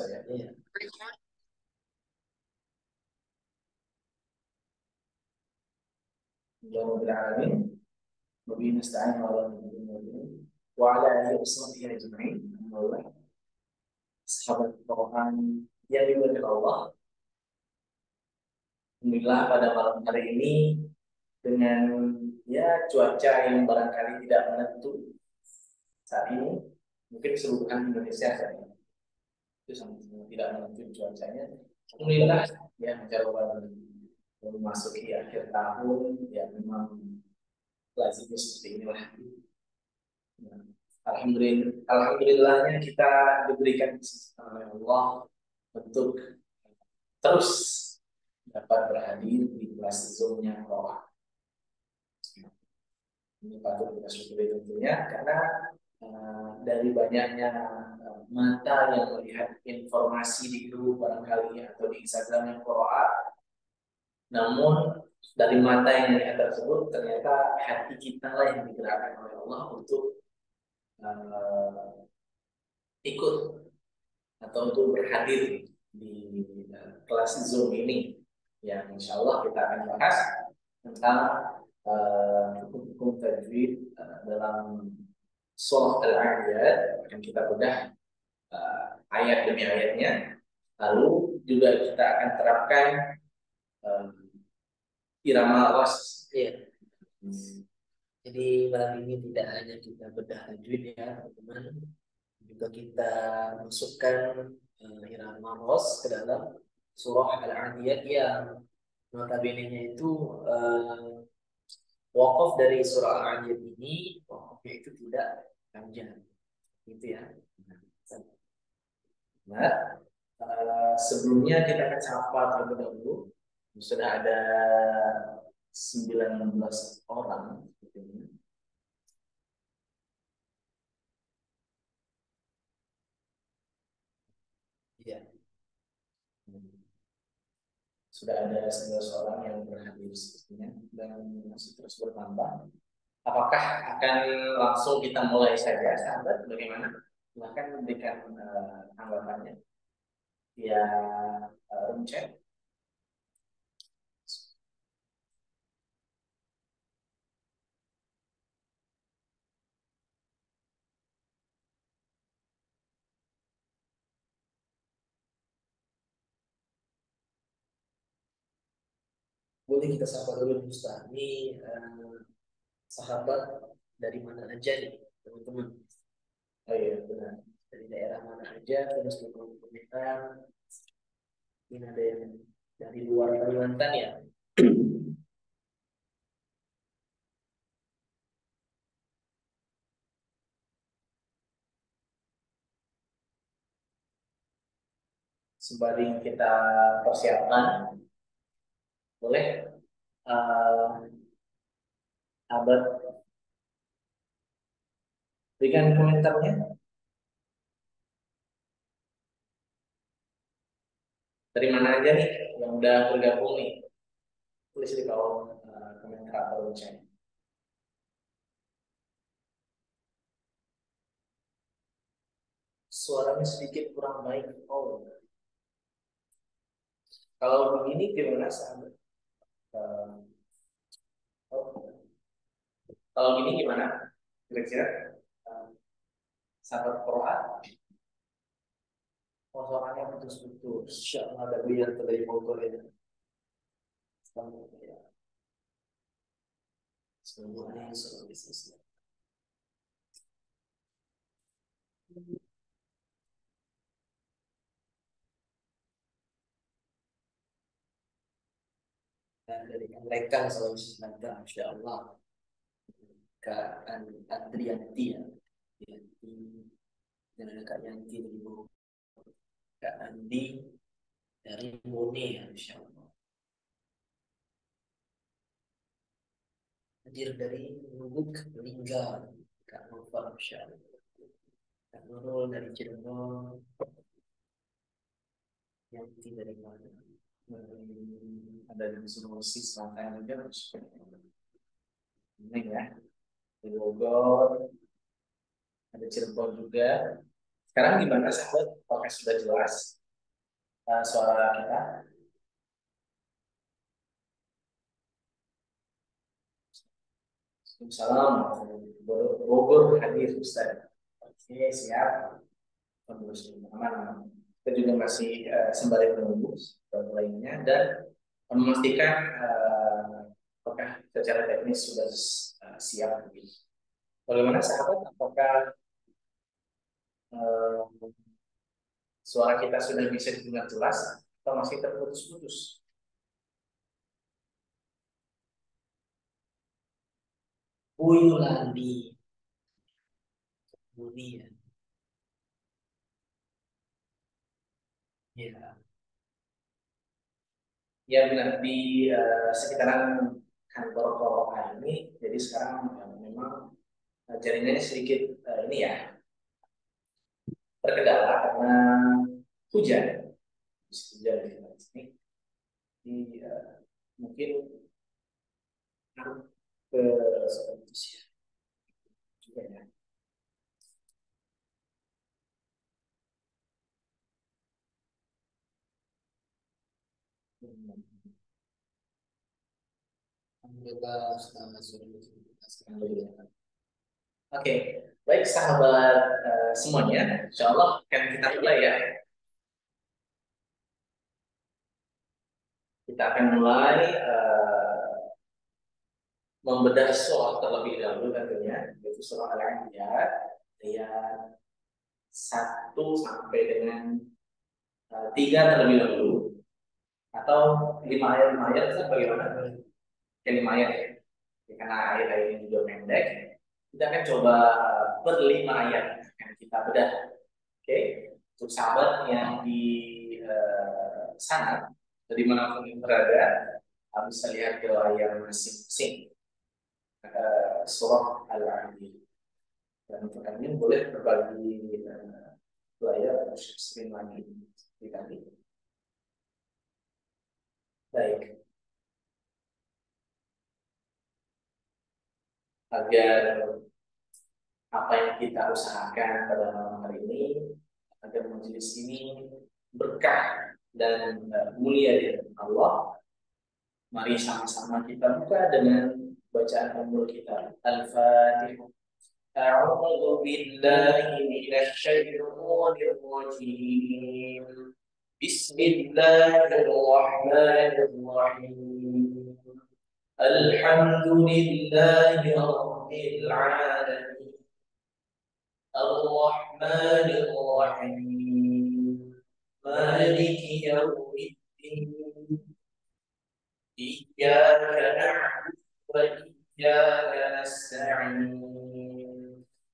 ya. Iya. Alhamdulillah, wabillahi nasta'in wa ala alihi washabbihi ajma'in. Alhamdulillah, sahabat Quran yang dimuliakan Allah. Alhamdulillah pada malam hari ini dengan ya cuaca yang barangkali tidak menentu saat ini, mungkin keseluruhan Indonesia saat ini itu sama-sama tidak menentu cuacanya. Alhamdulillah ya mencoba memasuki akhir tahun ya memang lazimnya seperti inilah. Nah, alhamdulillahnya kita diberikan kesempatan oleh Allah untuk terus dapat berhadir di kelas Zoom-nya Roh. Ini patut kita syukuri tentunya karena dari banyaknya mata yang melihat informasi di grup barangkali atau di Instagram yang Quran, namun dari mata yang melihat tersebut ternyata hati kita lah yang digerakkan oleh Allah untuk ikut atau untuk berhadir di kelas Zoom ini yang insya Allah kita akan bahas tentang hukum-hukum tajwid dalam surah Al-Adiyat. Akan kita bedah ayat demi ayatnya, lalu juga kita akan terapkan irama ras. Iya. Jadi malam ini tidak hanya kita bedah tajwid ya teman-teman, juga kita masukkan irama ros ke dalam surah Al-Adiyat yang notabene-nya itu wakaf dari surah Al-Adiyat ini wakafnya itu tidak panjang gitu ya. Nah, sebelumnya kita akan sapa terlebih dahulu. Sudah ada 19 orang seperti ini. Iya. Sudah ada 19 orang yang berhadir sepertinya dan masih terus bertambah. Apakah akan langsung kita mulai saja, sahabat? Bagaimana? Silahkan memberikan tanggapannya via room chat. Boleh kita sapa dulu Ustaz. Ini sahabat dari mana aja nih teman-teman? Oh iya, benar. Dari daerah mana aja? Terus komentar. Ini ada yang dari luar Kalimantan ya. Sembari kita persiapan, boleh abad berikan komentarnya. Dari mana aja nih yang udah bergabung nih? Tulis di bawah komentar atau chat. Suaranya sedikit kurang baik. Oh, kalau begini gimana sahabat? Oh, kalau gini gimana? Kira-kira sahabat Quran? Oh, suaranya putus-putus. Insyaallah ada biar terjadi motor ya. Dan dari mereka Sulawesi Selatan, Masya Allah. Kak Andrianti ya. Yanti. Dan ada Kak Yanti dari Bogor. Kak Andi dari Mune ya, Masya Allah. Hadir dari Lubuk Lingga, Kak Nova, Masya Allah. Kak Nurul dari Cirebon. Yanti dari mana? Ada di Sulawesi Selatan juga. Ini ya, di Bogor, ada Cirebon juga. Sekarang gimana sahabat? Apakah sudah jelas? suara kita. Salam, Bogor hadir Ustaz. Oke, siap. Aman. Kita juga masih sembari menunggu lainnya dan memastikan apakah secara teknis sudah siap. Bagaimana sahabat? Apakah eh, suara kita sudah bisa didengar jelas atau masih terputus-putus? Boyolali kemudian ya Ya benar di sekitaran kantor Koroka ini. Jadi sekarang memang jaringannya sedikit ini ya terkendala karena hujan. Hujan di sini. Jadi mungkin harus ke seperti juga ya. Hmm. anggota selama sudah Oke, baik sahabat semuanya, insya Allah akan kita mulai ya. Kita akan mulai membedah surah terlebih dahulu tentunya, yaitu surah Al-Anbiya ayat 1 sampai dengan 3 terlebih dahulu, atau 5 ayat itu bagaimana? Ya, 5 ayat ya. Karena ayat-ayat ini juga pendek, kita akan coba per 5 ayat yang kita bedah. Oke, untuk sahabat yang di sana, dari manapun yang berada, bisa lihat ke layar masing-masing surah Al-Anbiya. Dan untuk kalian boleh berbagi layar atau screen lagi di tadi. Baik, agar apa yang kita usahakan pada malam hari ini, agar majelis ini berkah dan mulia di hadapan Allah. Mari sama-sama kita buka dengan bacaan umul kita. Al-Fatihah. A'udzu billahi minasy syaithanir rajim. Bismillahirrahmanirrahim. Alhamdulillahi rabbil alamin. Ar-Rahmanir Rahim. Maliki yaumiddin. Iyyaka na'budu wa iyyaka nasta'in.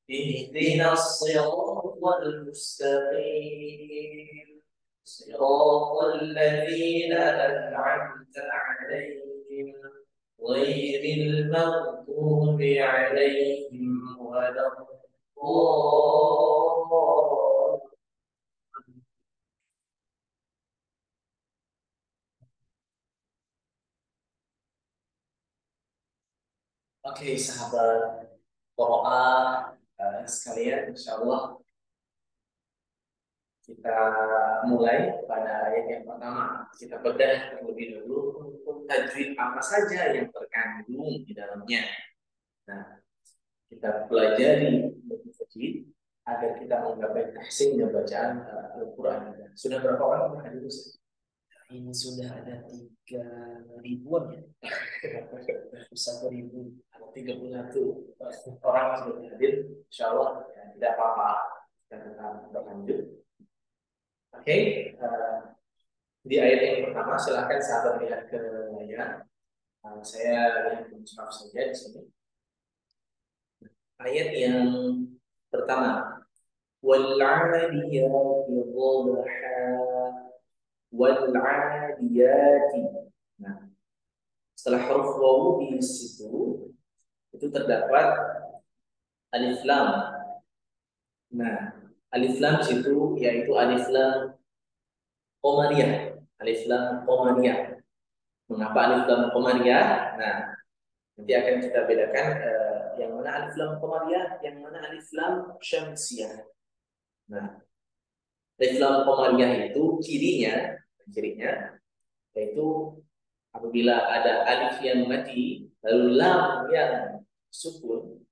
Ihdinas siratal mustaqim. Siratal ladzina an'amta 'alaihim ghairil maghdubi 'alaihim waladdallin. Oke, sahabat Qur'an sekalian, insya Allah kita mulai pada ayat yang pertama. Kita bedah terlebih dahulu untuk tajwid apa saja yang terkandung di dalamnya. Nah, kita pelajari lebih tajwid agar kita menggapai tahsinnya bacaan Al-Quran. Sudah berapa orang hadir? ini sudah ada 3.000-an ya. 1.000. 31 orang sudah hadir. Insya Allah ya, tidak apa-apa. Kita tetap berlanjut. Oke, di ayat yang pertama silahkan sahabat lihat ke layar. Saya lihat mencatat saja di sini. Ayat yang pertama, wal-'adiyati dhabha wal-'adiyati. Nah, setelah huruf wawu di situ itu terdapat alif lam. Nah, alif lam di situ yaitu alif lam qamariyah. Alif lam qamariyah. Mengapa alif lam qamariyah? Nah, nanti akan kita bedakan yang mana alif lam qamariyah, yang mana alif lam syamsiyah. Nah, Alif lam qamariyah itu cirinya yaitu apabila ada alif yang mati lalu lam yang sukun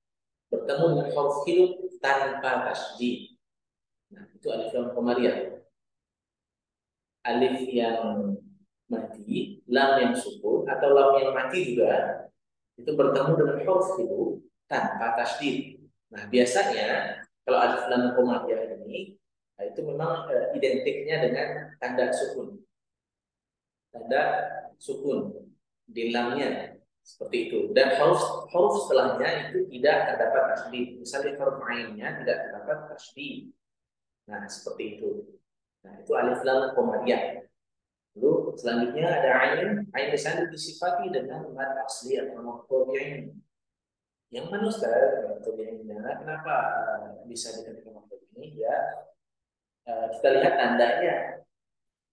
bertemu dengan huruf hidup tanpa tasydid. Nah, itu alif lam qamariyah. Alif yang mati, lam yang sukun atau lam yang mati juga itu bertemu dengan huruf hidup tanpa tasydid. Nah, biasanya kalau alif lam qamariyah ini nah, itu memang identiknya dengan tanda sukun. Tanda sukun di lamnya seperti itu. Dan huruf setelahnya itu tidak terdapat tasydid. Misalnya huruf ainnya tidak terdapat tasydid. Nah, seperti itu. Nah, itu alif lam qamariyah. Lalu selanjutnya ada ain. Ain di sana disifati dengan mad asli atau maqtu'in. Yang mana Ustaz? Maqtu'in. Kenapa bisa dikatakan maqtu'in ini? Ya, kita lihat tandanya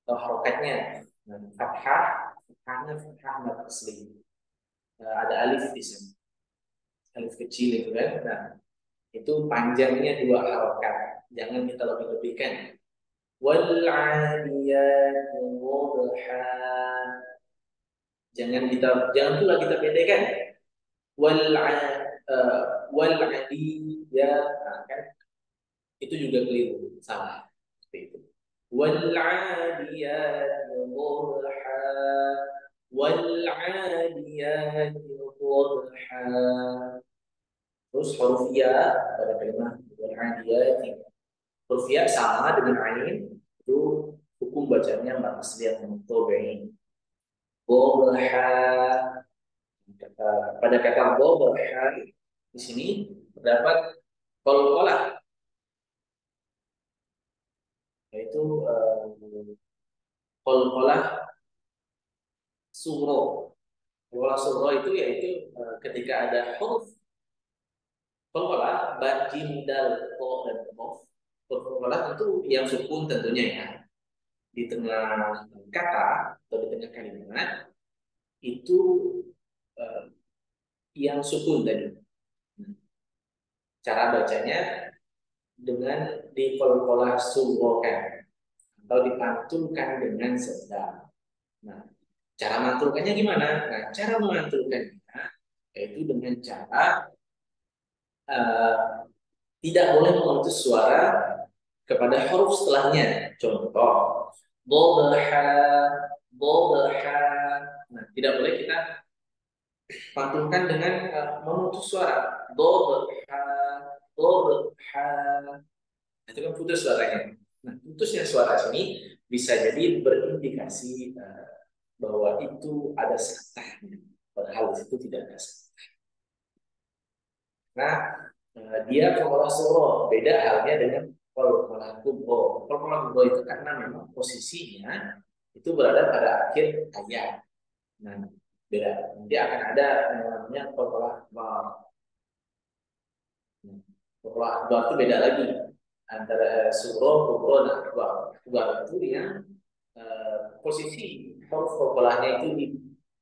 atau harokatnya. Nah, fathahnya fathah mad asli. Ada alif di sini. Alif kecil itu kan. Nah, itu panjangnya dua harokat. Jangan kita lebih-lebihkan. Wal 'adiyati dhabha. Jangan pula kita pedekan. Wal wal 'adiyya. Nah, kan itu juga keliru, salah. Seperti itu. Wal 'adiyati dhabha. Wal 'adiyati dhabha. Terus huruf ya pada kalimat wal 'adiyati. Huruf ya sama dengan ain itu hukum bacanya mad asli atau maqtu'in. Dhabha. Pada kata dhabha di sini terdapat qalqalah yaitu qalqalah sughra. Qalqalah sughra itu yaitu ketika ada huruf qalqalah ba jim dal ta dan qaf. Huruf qalqalah tentu yang sukun tentunya ya. Di tengah kata atau di tengah kalimat itu eh, yang sukun tadi. Cara bacanya dengan dikolkolah sunggokan atau dipantulkan dengan sedang. Nah, cara mantulkannya gimana? Nah, cara memantulkannya yaitu dengan cara uh, tidak boleh memutus suara kepada huruf setelahnya. Contoh, dhabha, dhabha. Nah, tidak boleh kita pantulkan dengan memutus suara. Dhabha, dhabha. Itu kan putus suaranya. Nah, putusnya suara sini bisa jadi berindikasi bahwa itu ada saktahnya. Padahal di situ tidak ada saktah. Nah, dia kalau suro beda halnya dengan kalau malah kubro. Kalau malah kubro itu karena memang posisinya itu berada pada akhir ayat. Nah, beda. Nanti akan ada yang namanya kolkolah akbar. Kolkolah akbar itu beda lagi antara suro, kubro, dan akbar. Akbar itu yang posisi huruf kolkolahnya itu di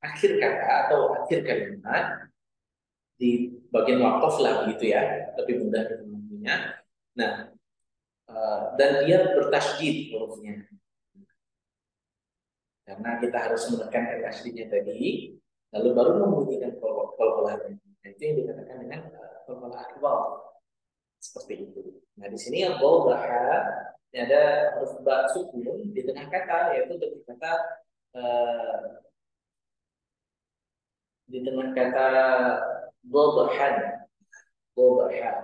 akhir kata atau akhir kalimat di bagian wakaf lah gitu ya, lebih mudah ditemuinya. Nah, dan dia bertasydid hurufnya karena kita harus menekan tasydidnya tadi, lalu baru membunyikan kolkolahnya. Nah, itu yang dikatakan dengan kolkolah akbar seperti itu. Nah, di sini yang bahwa ada huruf ba sukun di tengah kata yaitu ketika kata di tengah kata dhabhan, dhabhan.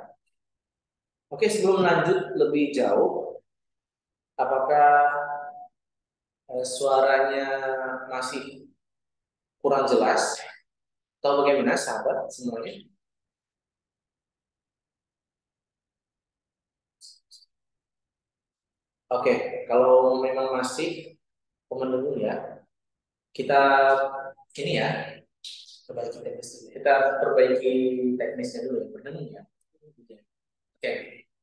Oke, sebelum lanjut lebih jauh, apakah suaranya masih kurang jelas atau bagaimana sahabat semuanya? Oke, kalau memang masih komen dulu ya. Kita ini ya, perbaiki teknis dulu. Kita perbaiki teknisnya dulu ya, berdengung ya. Oke,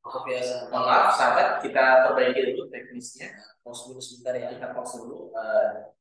maaf ya, mohon maaf sahabat, kita perbaiki dulu teknisnya. Pause dulu sebentar ya, kita pause dulu. Uh,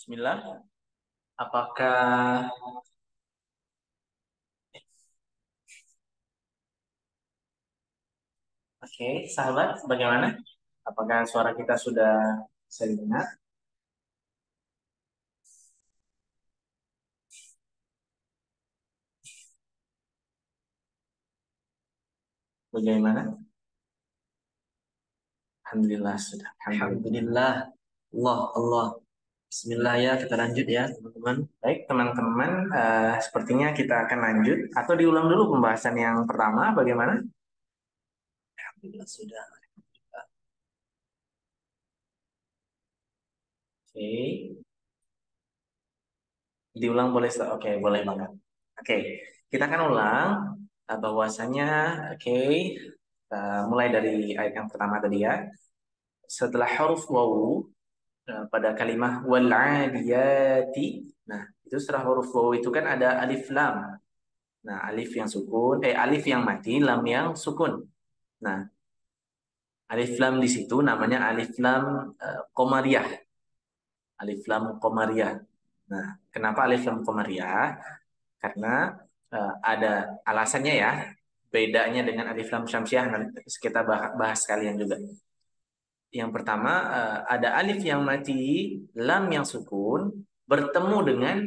Bismillah. Apakah oke, sahabat, bagaimana? Apakah suara kita sudah bisa didengar? Bagaimana? Alhamdulillah sudah. Alhamdulillah. Allah, Allah. Bismillah ya, kita lanjut ya, teman-teman. Baik, teman-teman, sepertinya kita akan lanjut atau diulang dulu pembahasan yang pertama, bagaimana? Alhamdulillah sudah. Oke, diulang boleh, oke, boleh banget. Oke, kita akan ulang bahwasanya, oke, mulai dari ayat yang pertama tadi ya. Setelah huruf wawu pada kalimat wal adiyati, nah itu setelah huruf wawu itu kan ada alif lam. Nah, alif yang sukun, alif yang mati, lam yang sukun. Nah, alif lam di situ namanya alif lam komariah. Alif lam komariah. Nah, kenapa alif lam komariah? Karena ada alasannya ya. Bedanya dengan alif lam syamsiah nanti kita bahas sekalian juga. Yang pertama ada alif yang mati, lam yang sukun bertemu dengan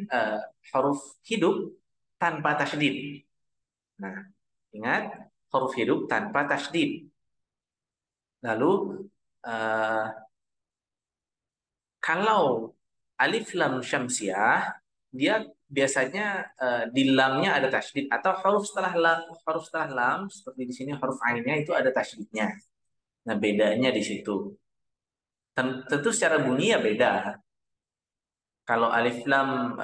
huruf hidup tanpa tasydid. Nah, ingat huruf hidup tanpa tasydid. Lalu eh, kalau alif lam syamsiah dia biasanya di lamnya ada tasydid atau huruf setelah lam seperti di sini huruf ainnya itu ada tasydidnya. Nah, bedanya di situ. Tentu secara bunyi ya beda. Kalau alif lam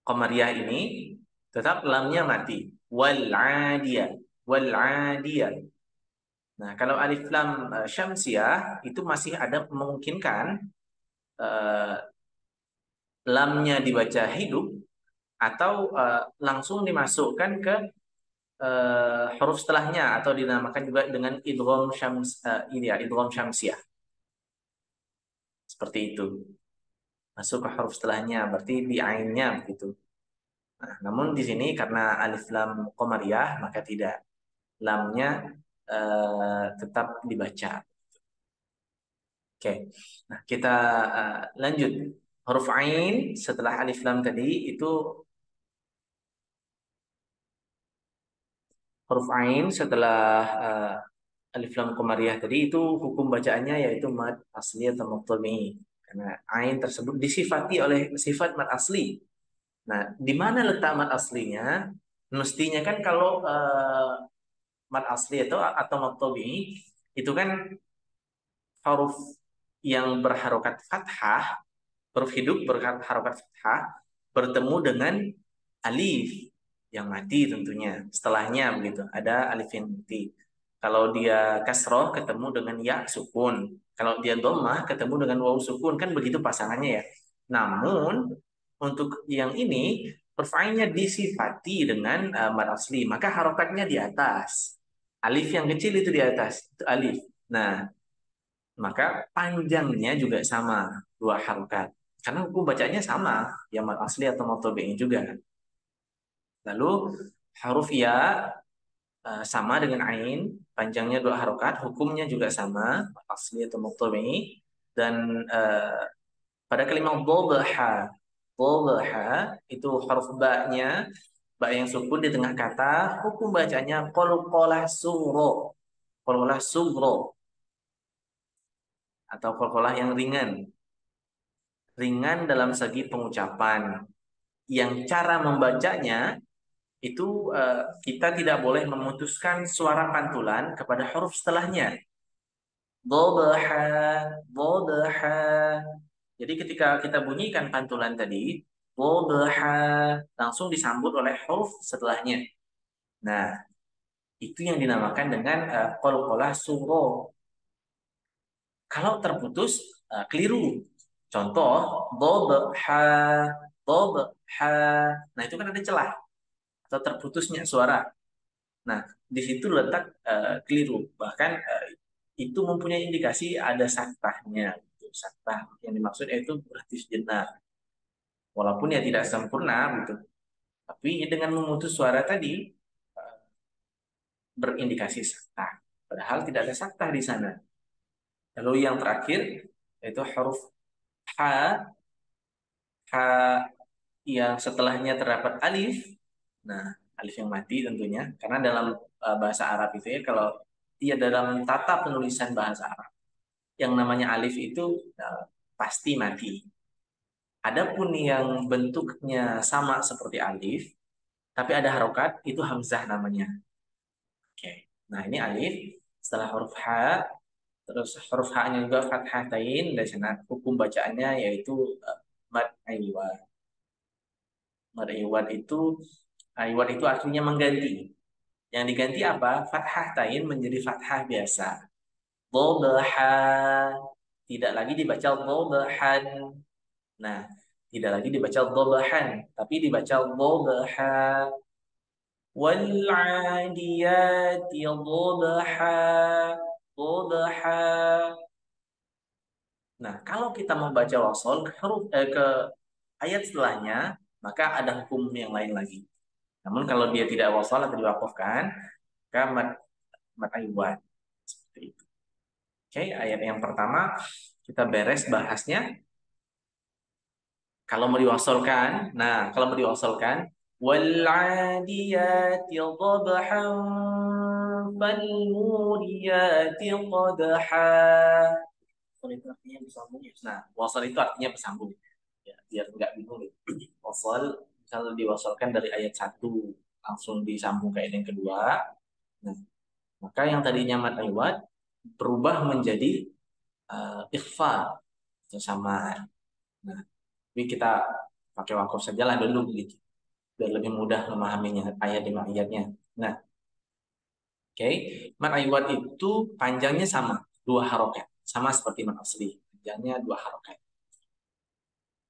qamariyah ini tetap lamnya mati. Wal adiyah, wal adiyah. Nah, kalau alif lam syamsiah itu masih ada memungkinkan eh, lamnya dibaca hidup atau langsung dimasukkan ke huruf setelahnya atau dinamakan juga dengan ini ya, idgham syamsiah. Seperti itu. Masuk ke huruf setelahnya berarti di ainnya begitu. Nah, namun di sini karena alif lam qamariyah maka tidak, lamnya tetap dibaca. Oke. Nah, kita lanjut. Huruf ain setelah alif lam tadi itu huruf ain setelah alif lam qamariyah tadi itu hukum bacaannya yaitu mad asli atau muqtami. Karena ain tersebut disifati oleh sifat mad asli. Nah, di mana letak mad aslinya? Mestinya kan kalau mad asli atau muqtami itu kan huruf yang berharokat fathah, huruf hidup berharokat fathah bertemu dengan alif yang mati tentunya. Setelahnya begitu, ada alif yang mati. Kalau dia kasroh ketemu dengan ya sukun. Kalau dia dhammah ketemu dengan waw sukun, kan begitu pasangannya ya. Namun untuk yang ini huruf ainnya disifati dengan mad asli, maka harokatnya di atas. Alif yang kecil itu di atas, itu alif. Nah, maka panjangnya juga sama, dua harokat. Karena hukum bacanya sama, yang mad asli atau mad tabi'i juga. Lalu huruf ya sama dengan ain, panjangnya dua harokat, hukumnya juga sama, mad asli atau mad tabi'i. Dan pada kalimat dhaha itu huruf ba-nya, ba yang sukun di tengah kata, hukum bacanya qalqalah sugro, qalqalah sugro atau qalqalah yang ringan. Ringan dalam segi pengucapan. Yang cara membacanya itu kita tidak boleh memutuskan suara pantulan kepada huruf setelahnya. Dhaha, dhaha. Jadi ketika kita bunyikan pantulan tadi, dhaha langsung disambut oleh huruf setelahnya. Nah, itu yang dinamakan dengan qalqalah sugro. Kalau terputus keliru. Contoh dhabha, dhabha. Nah, itu kan ada celah atau terputusnya suara. Nah, di situ letak keliru. Bahkan itu mempunyai indikasi ada saktahnya. saktah. Yang dimaksud yaitu berhenti sejenak. Walaupun ya tidak sempurna gitu. Tapi dengan memutus suara tadi berindikasi saktah. Padahal tidak ada saktah di sana. Lalu yang terakhir yaitu huruf ha, ha yang setelahnya terdapat alif. Nah, alif yang mati tentunya, karena dalam bahasa Arab itu ya, kalau dia dalam tata penulisan bahasa Arab, yang namanya alif itu pasti mati. Adapun yang bentuknya sama seperti alif, tapi ada harokat, itu hamzah namanya. Oke. Nah, ini alif, setelah huruf ha, terus huruf ha-nya juga fathatain, dari sana hukum bacaannya yaitu mad aiwad. Mad aiwad itu artinya mengganti. Yang diganti apa? Fathah tain menjadi fathah biasa. Dhobaha. Tidak lagi dibaca dhobahan. Nah, tidak lagi dibaca dhobahan, tapi dibaca dhobaha. Wal 'adiyati dhobaha. Dhobaha. Nah, kalau kita membaca wasol ke ayat setelahnya, maka ada hukum yang lain lagi. Namun kalau dia tidak wasol atau diwakafkan, maka mad aiwan. Seperti itu. Oke, ayat yang pertama kita beres bahasnya. Kalau mau diwasolkan, nah kalau mau diwasolkan, wal 'adiyati dhabhan fal muriyati qadha. Wasal itu artinya bersambung ya. Nah, wasal itu artinya bersambung. Ya, biar nggak bingung gitu. Wasal misalnya diwasalkan dari ayat 1 langsung disambung ke ayat yang kedua. Nah, maka yang tadinya mad aiwad berubah menjadi ikhfa sama. Nah, tapi kita pakai wakaf sajalah dulu gitu, biar lebih mudah memahaminya ayat demi ayatnya. Nah, oke, mad aiwad itu panjangnya sama, 2 harokat, sama seperti mad asli, panjangnya 2 harokat.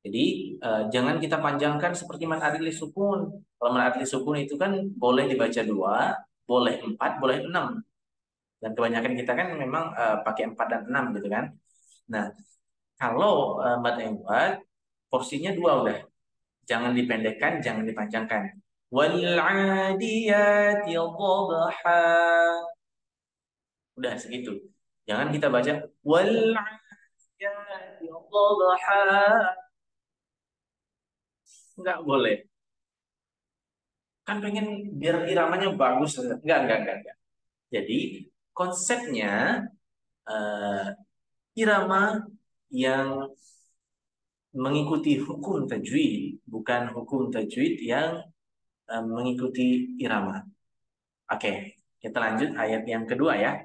Jadi jangan kita panjangkan seperti mad adli sukun. Kalau mad adli sukun itu kan boleh dibaca 2, boleh 4, boleh 6. Dan kebanyakan kita kan memang pakai 4 dan 6 gitu kan. Nah, kalau mad aiwad porsinya 2 udah. Jangan dipendekkan, jangan dipanjangkan. Wal 'adiyati dhabha. Udah segitu. Jangan kita baca wal 'adiyati dhabha. Enggak boleh. Kan pengen biar iramanya bagus. Enggak. Jadi konsepnya eh, irama yang mengikuti hukum tajwid, bukan hukum tajwid yang mengikuti irama. Oke, kita lanjut ayat yang kedua ya.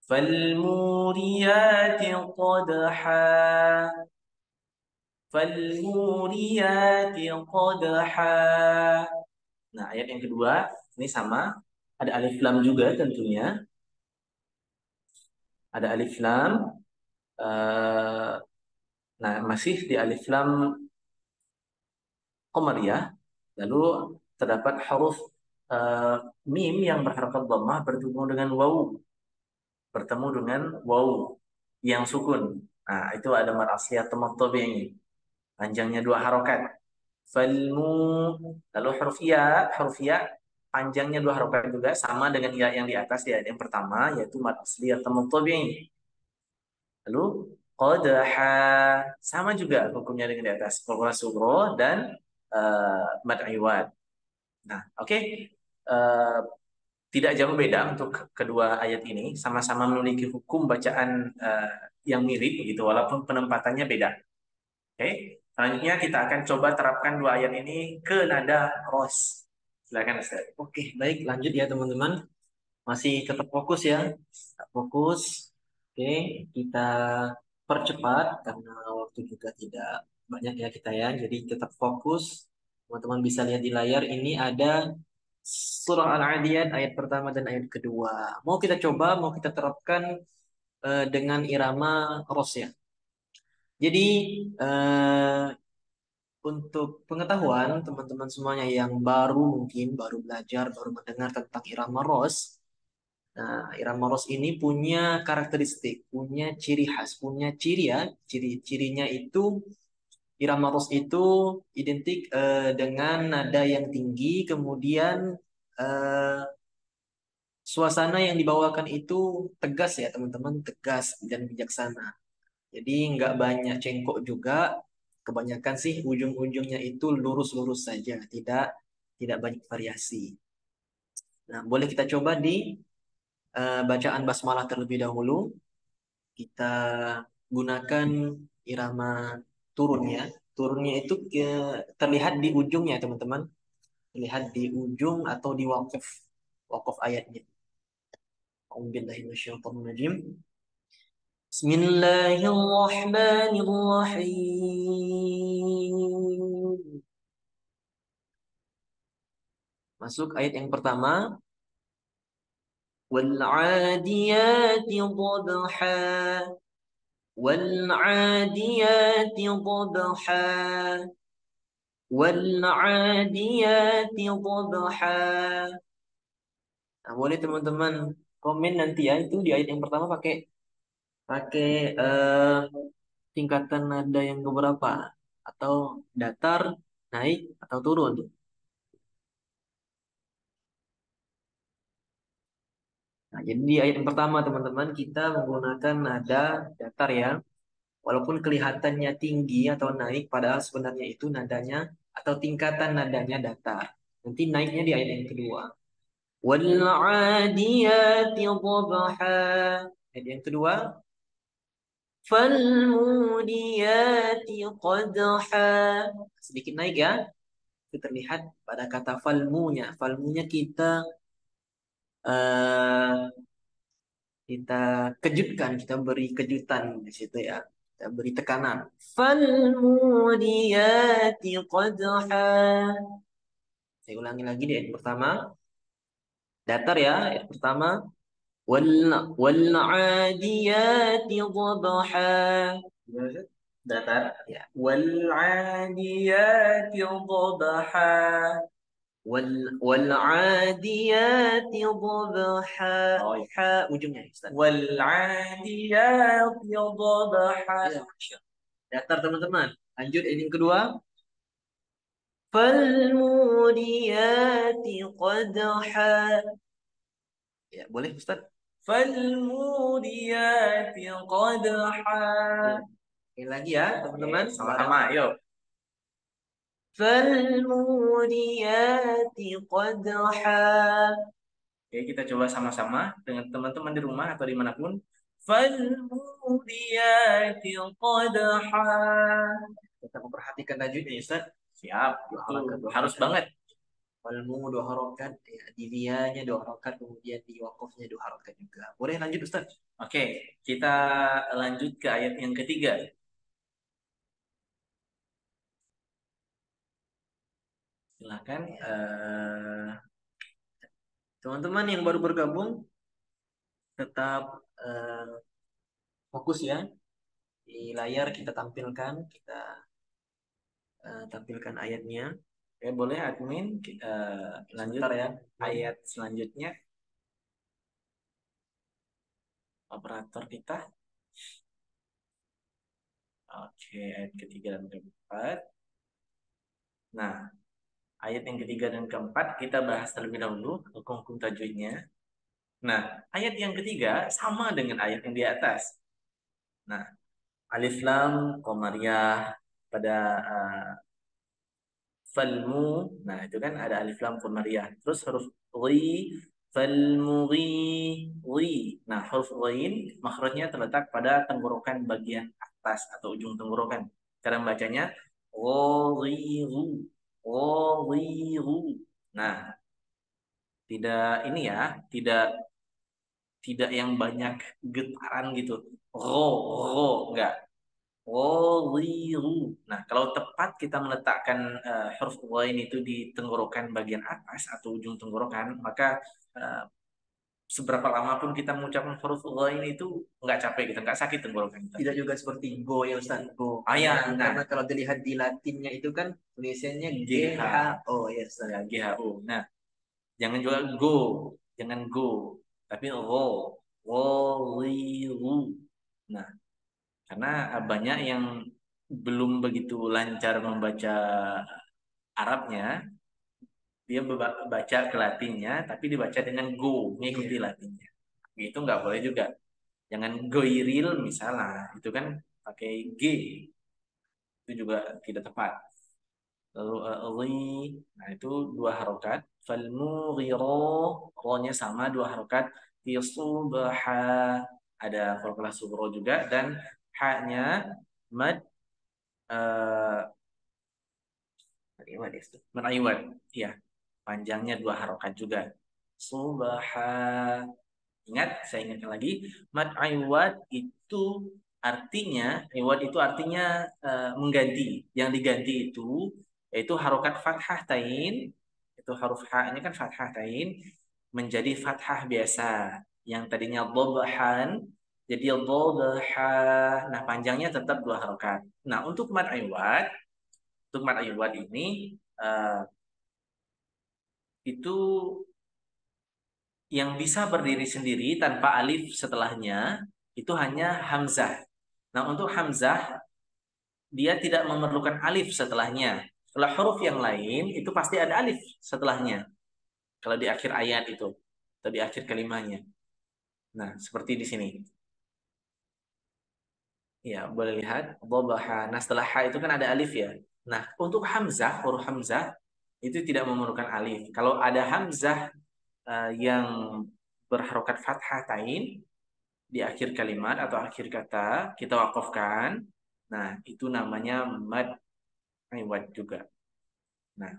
فالموريات قدحا فالموريات قدحا. Nah, ayat yang kedua ini sama, ada alif lam juga tentunya. Ada alif lam. Nah, masih di alif lam qamariyah. Lalu terdapat huruf eh, mim yang berharakat dhammah bertemu dengan waw yang sukun. Nah, itu ada mad asli atau mad tabi'i. Panjangnya 2 harokat. Falmu. Lalu huruf ya panjangnya 2 harokat juga sama dengan ya yang di atas ya yang pertama yaitu mad asli atau mad tabi'i. Lalu qadha sama juga hukumnya dengan di atas qadha sugro dan mad iwad. Nah, oke. Eh, tidak jauh beda untuk kedua ayat ini, sama-sama memiliki hukum bacaan yang mirip gitu walaupun penempatannya beda. Oke, selanjutnya kita akan coba terapkan 2 ayat ini ke nada ros. Silakan Ustaz. Oke, baik, lanjut ya teman-teman. Masih tetap fokus ya. Tetap fokus. Oke, kita percepat karena waktu juga tidak banyak ya kita ya. Jadi tetap fokus. Teman-teman bisa lihat di layar ini ada surah Al-Adiyat ayat pertama dan ayat kedua. Mau kita coba, mau kita terapkan dengan irama ros ya. Jadi eh, untuk pengetahuan teman-teman semuanya yang baru mungkin baru belajar, baru mendengar tentang irama ros, Nah, irama ros ini punya karakteristik, punya ciri khas, punya ciri ya. Ciri-cirinya itu irama ros itu identik dengan nada yang tinggi, kemudian eh, suasana yang dibawakan itu tegas ya teman-teman, tegas dan bijaksana. Jadi nggak banyak cengkok juga, kebanyakan sih ujung-ujungnya itu lurus-lurus saja, tidak banyak variasi. Nah, boleh kita coba di bacaan basmalah terlebih dahulu. Kita gunakan irama turunnya. Turunnya itu terlihat di ujungnya teman-teman, terlihat di ujung atau di wakaf wakaf ayatnya. A'udzubillahiminasyaitonirrajim. Bismillahirrahmanirrahim. Masuk ayat yang pertama. وَالْعَادِيَاتِ ضَبْحًا وَالْعَادِيَاتِ ضَبْحًا وَالْعَادِيَاتِ ضَبْحًا. Nah, boleh teman-teman komen nanti ya itu di ayat yang pertama pakai pakai tingkatan nada yang keberapa atau datar, naik atau turun. Nah, jadi di ayat yang pertama teman-teman kita menggunakan nada datar ya. Walaupun kelihatannya tinggi atau naik, padahal sebenarnya itu nadanya atau tingkatan nadanya datar. Nanti naiknya di ayat yang kedua. وَالْعَادِيَاتِ ضَبْحًا. Ayat yang kedua. فَالْمُورِيَاتِ قَدْحًا. Sedikit naik ya. Itu terlihat pada kata falmunya. Falmunya eh, kita kejutkan, kita beri kejutan di situ ya. Kita beri tekanan. Falmuriyati qadha. Saya ulangi lagi di ayat pertama. Datar ya, ayat pertama. Wal wal adiyati dhabha. Datar ya. Wal adiyati dhabha. والعاديات ضبحا. Oh, ya. Ha ujungnya Ustaz. والعاديات ضبحا. Ya, datar teman-teman. Lanjut ini yang kedua. فالموريات قدحا. Ya, boleh Ustaz. فالموريات قدحا. Ini lagi ya teman-teman. Sama-sama, yuk. فالموريات قدحا. Oke, kita coba sama-sama dengan teman-teman di rumah atau dimanapun. فالموريات قدحا. Kita memperhatikan tajwidnya, Ustaz. Siap, harus banget. Falmu dua harokat, ya, di dianya dua harokat, kemudian di wakofnya dua harokat juga. Boleh lanjut, Ustaz? Oke, kita lanjut ke ayat yang ketiga. Silakan teman-teman yang baru bergabung tetap fokus ya di layar kita tampilkan tampilkan ayatnya. Oke, boleh admin kita lanjut ya ayat selanjutnya operator kita. Oke, ayat ketiga dan keempat. Nah, ayat yang ketiga dan keempat kita bahas terlebih dahulu hukum-hukum tajwidnya. Nah, ayat yang ketiga sama dengan ayat yang di atas. Nah, alif lam qamariyah pada falmu. Nah, itu kan ada alif lam qamariyah. Terus huruf ghi falmughi ghi. Nah, huruf ghin makhrajnya terletak pada tenggorokan bagian atas atau ujung tenggorokan. Cara bacanya ghiru ghiru. Nah, tidak ini ya, tidak tidak yang banyak getaran gitu. Enggak. Ghiru. Nah, kalau tepat kita meletakkan huruf ghain itu di tenggorokan bagian atas atau ujung tenggorokan, maka eh, seberapa lama pun kita mengucapkan huruf ghain itu nggak capek kita, nggak sakit tenggorokan kita. Tidak juga seperti go ya Ustaz, go. Ah ya, karena kalau dilihat di Latinnya itu kan tulisannya GHO ya Ustaz. Ya, GHO. Nah, jangan juga go, jangan go. Tapi ghalizu. Nah, karena banyak yang belum begitu lancar membaca Arabnya, dia baca ke Latinnya, tapi dibaca dengan go, mengikuti Latinnya. Itu nggak boleh juga. Jangan goiril misalnya, itu kan pakai G, itu juga tidak tepat. Lalu nah itu dua harokat. Falmughiro, ro-nya sama dua harokat. Tisubha, ada fakulah sugro juga, dan ha-nya mad mad iwad, iya, panjangnya dua harokat juga. Subha, ingat, saya ingatkan lagi, mad iwad itu artinya, iwad itu artinya mengganti. Yang diganti itu yaitu harokat fathah tain, itu huruf ha-nya kan fathah tain, menjadi fathah biasa. Yang tadinya dhabhan jadi dhabha. Nah, panjangnya tetap dua harokat. Nah, untuk mad iwad ini itu yang bisa berdiri sendiri tanpa alif setelahnya itu hanya hamzah. Nah, untuk hamzah dia tidak memerlukan alif setelahnya. Kalau huruf yang lain itu pasti ada alif setelahnya. Kalau di akhir ayat itu atau di akhir kalimatnya. Nah, seperti di sini. Ya, boleh lihat dhabaha. Nah, setelah ha itu kan ada alif ya. Nah, untuk hamzah, huruf hamzah itu tidak memerlukan alif. Kalau ada hamzah yang berharokat fathah tain di akhir kalimat atau akhir kata kita wakafkan. Nah, itu namanya mad iwad juga. Nah,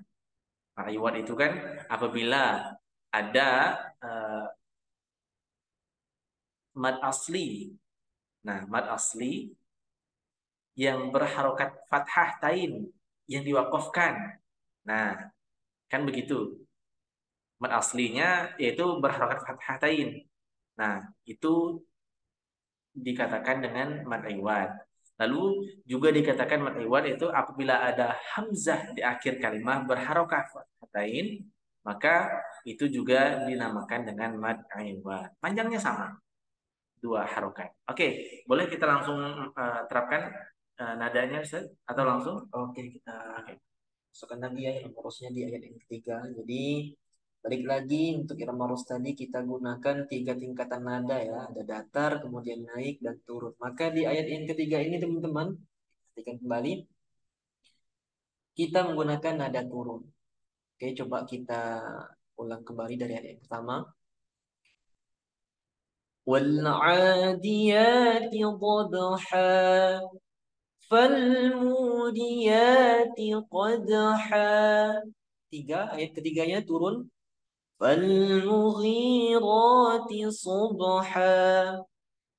mad iwad itu kan apabila ada mad asli. Nah, mad asli yang berharokat fathah tain yang diwakafkan. Nah, kan begitu. Mad aslinya yaitu berharokat fathah tain. Nah, itu dikatakan dengan mad iwad. Lalu juga dikatakan mad iwad itu apabila ada hamzah di akhir kalimat berharokat fathatain, maka itu juga dinamakan dengan mad iwad. Panjangnya sama, dua harokat. Oke, boleh kita langsung terapkan nadanya, Ustaz? Atau langsung? Oke, kita masukkan lagi ya irama rosnya di ayat yang ketiga. Jadi balik lagi untuk irama ros tadi kita gunakan tiga tingkatan nada ya. Ada datar, kemudian naik dan turun. Maka di ayat yang ketiga ini teman-teman, perhatikan kembali, kita menggunakan nada turun. Oke, coba kita ulang kembali dari ayat yang pertama. وَالْعَادِيَاتِ ضَبْحًا فَالْمُورِيَاتِ قَدْحًا. Tiga, ayat ketiganya turun. فَالْمُغِيرَاتِ صُبْحًا.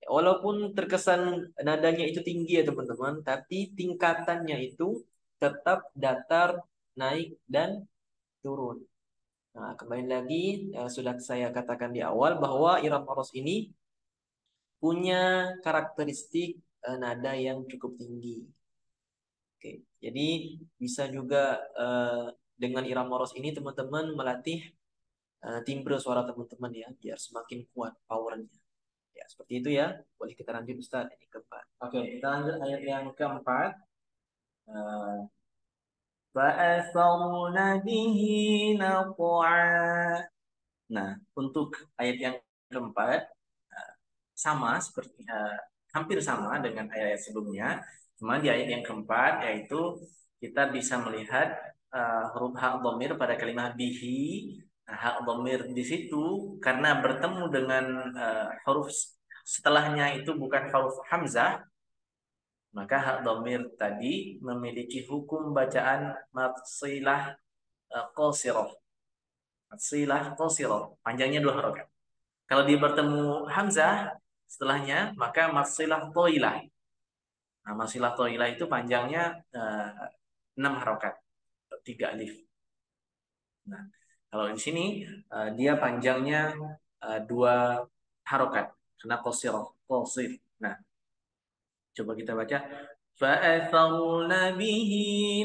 Walaupun terkesan nadanya itu tinggi ya teman-teman, tapi tingkatannya itu tetap datar, naik, dan turun. Nah, kembali lagi, sudah saya katakan di awal bahwa irama ros ini punya karakteristik nada yang cukup tinggi. Oke, jadi bisa juga dengan irama ros ini teman-teman melatih timbre suara teman-teman ya, biar semakin kuat powernya. Ya, seperti itu ya. Boleh kita lanjut Ustaz, ini keempat. Oke, kita lanjut ayat yang keempat. فَأَثَرْنَ بِهِ نَقْعًا. Nah, untuk ayat yang keempat sama seperti hampir sama dengan ayat sebelumnya. Cuma di ayat yang keempat yaitu kita bisa melihat huruf hak dhamir pada kalimat bihi. Nah, hak dhamir di situ karena bertemu dengan huruf setelahnya itu bukan huruf hamzah, maka hak dhamir tadi memiliki hukum bacaan matsilah qasirah. Matsilah qasirah, panjangnya dua harokat. Kalau dia bertemu hamzah setelahnya, maka masilah toilah. Nah, masilah toilah itu panjangnya 6 harokat, 3 alif. Nah, kalau di sini dia panjangnya 2 harokat, karena qasir. Nah, coba kita baca. فَأَثَرْنَ بِهِ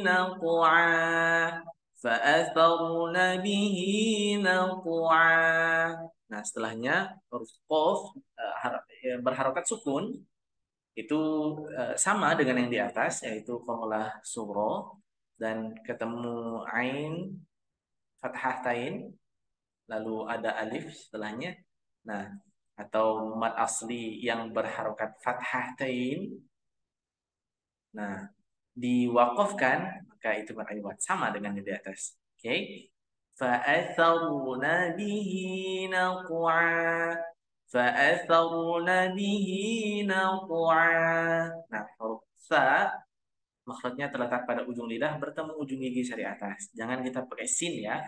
نَقْعًا فَأَثَرْنَ بِهِ نَقْعًا. Nah, setelahnya huruf qaf berharokat sukun itu sama dengan yang di atas, yaitu qamulah sugro, dan ketemu ain fathah tain, lalu ada alif setelahnya. Nah, atau mad asli yang berharokat fathah tain. Nah, diwakafkan maka itu mad iwad sama dengan yang di atas. Oke. Okay? فَأَثَرْنَ بِهِ نَقْعًا فَأَثَرْنَ بِهِ نَقْعًا. Nah, huruf sa makhrajnya terletak pada ujung lidah bertemu ujung gigi sari atas. Jangan kita pakai sin ya.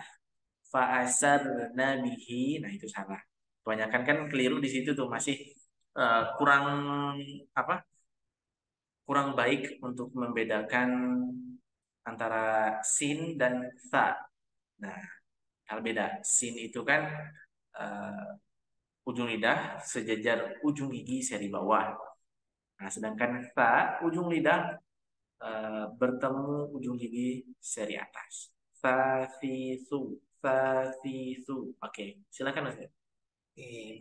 Fa'asarna bihi. Nah, itu salah. Kebanyakan kan keliru di situ tuh, masih kurang apa? Kurang baik untuk membedakan antara sin dan sa. Nah, hal beda. Sin itu kan ujung lidah sejajar ujung gigi seri bawah. Nah, sedangkan sa ujung lidah bertemu ujung gigi seri atas. Fasisu, fasisu. Oke, silakan Mas.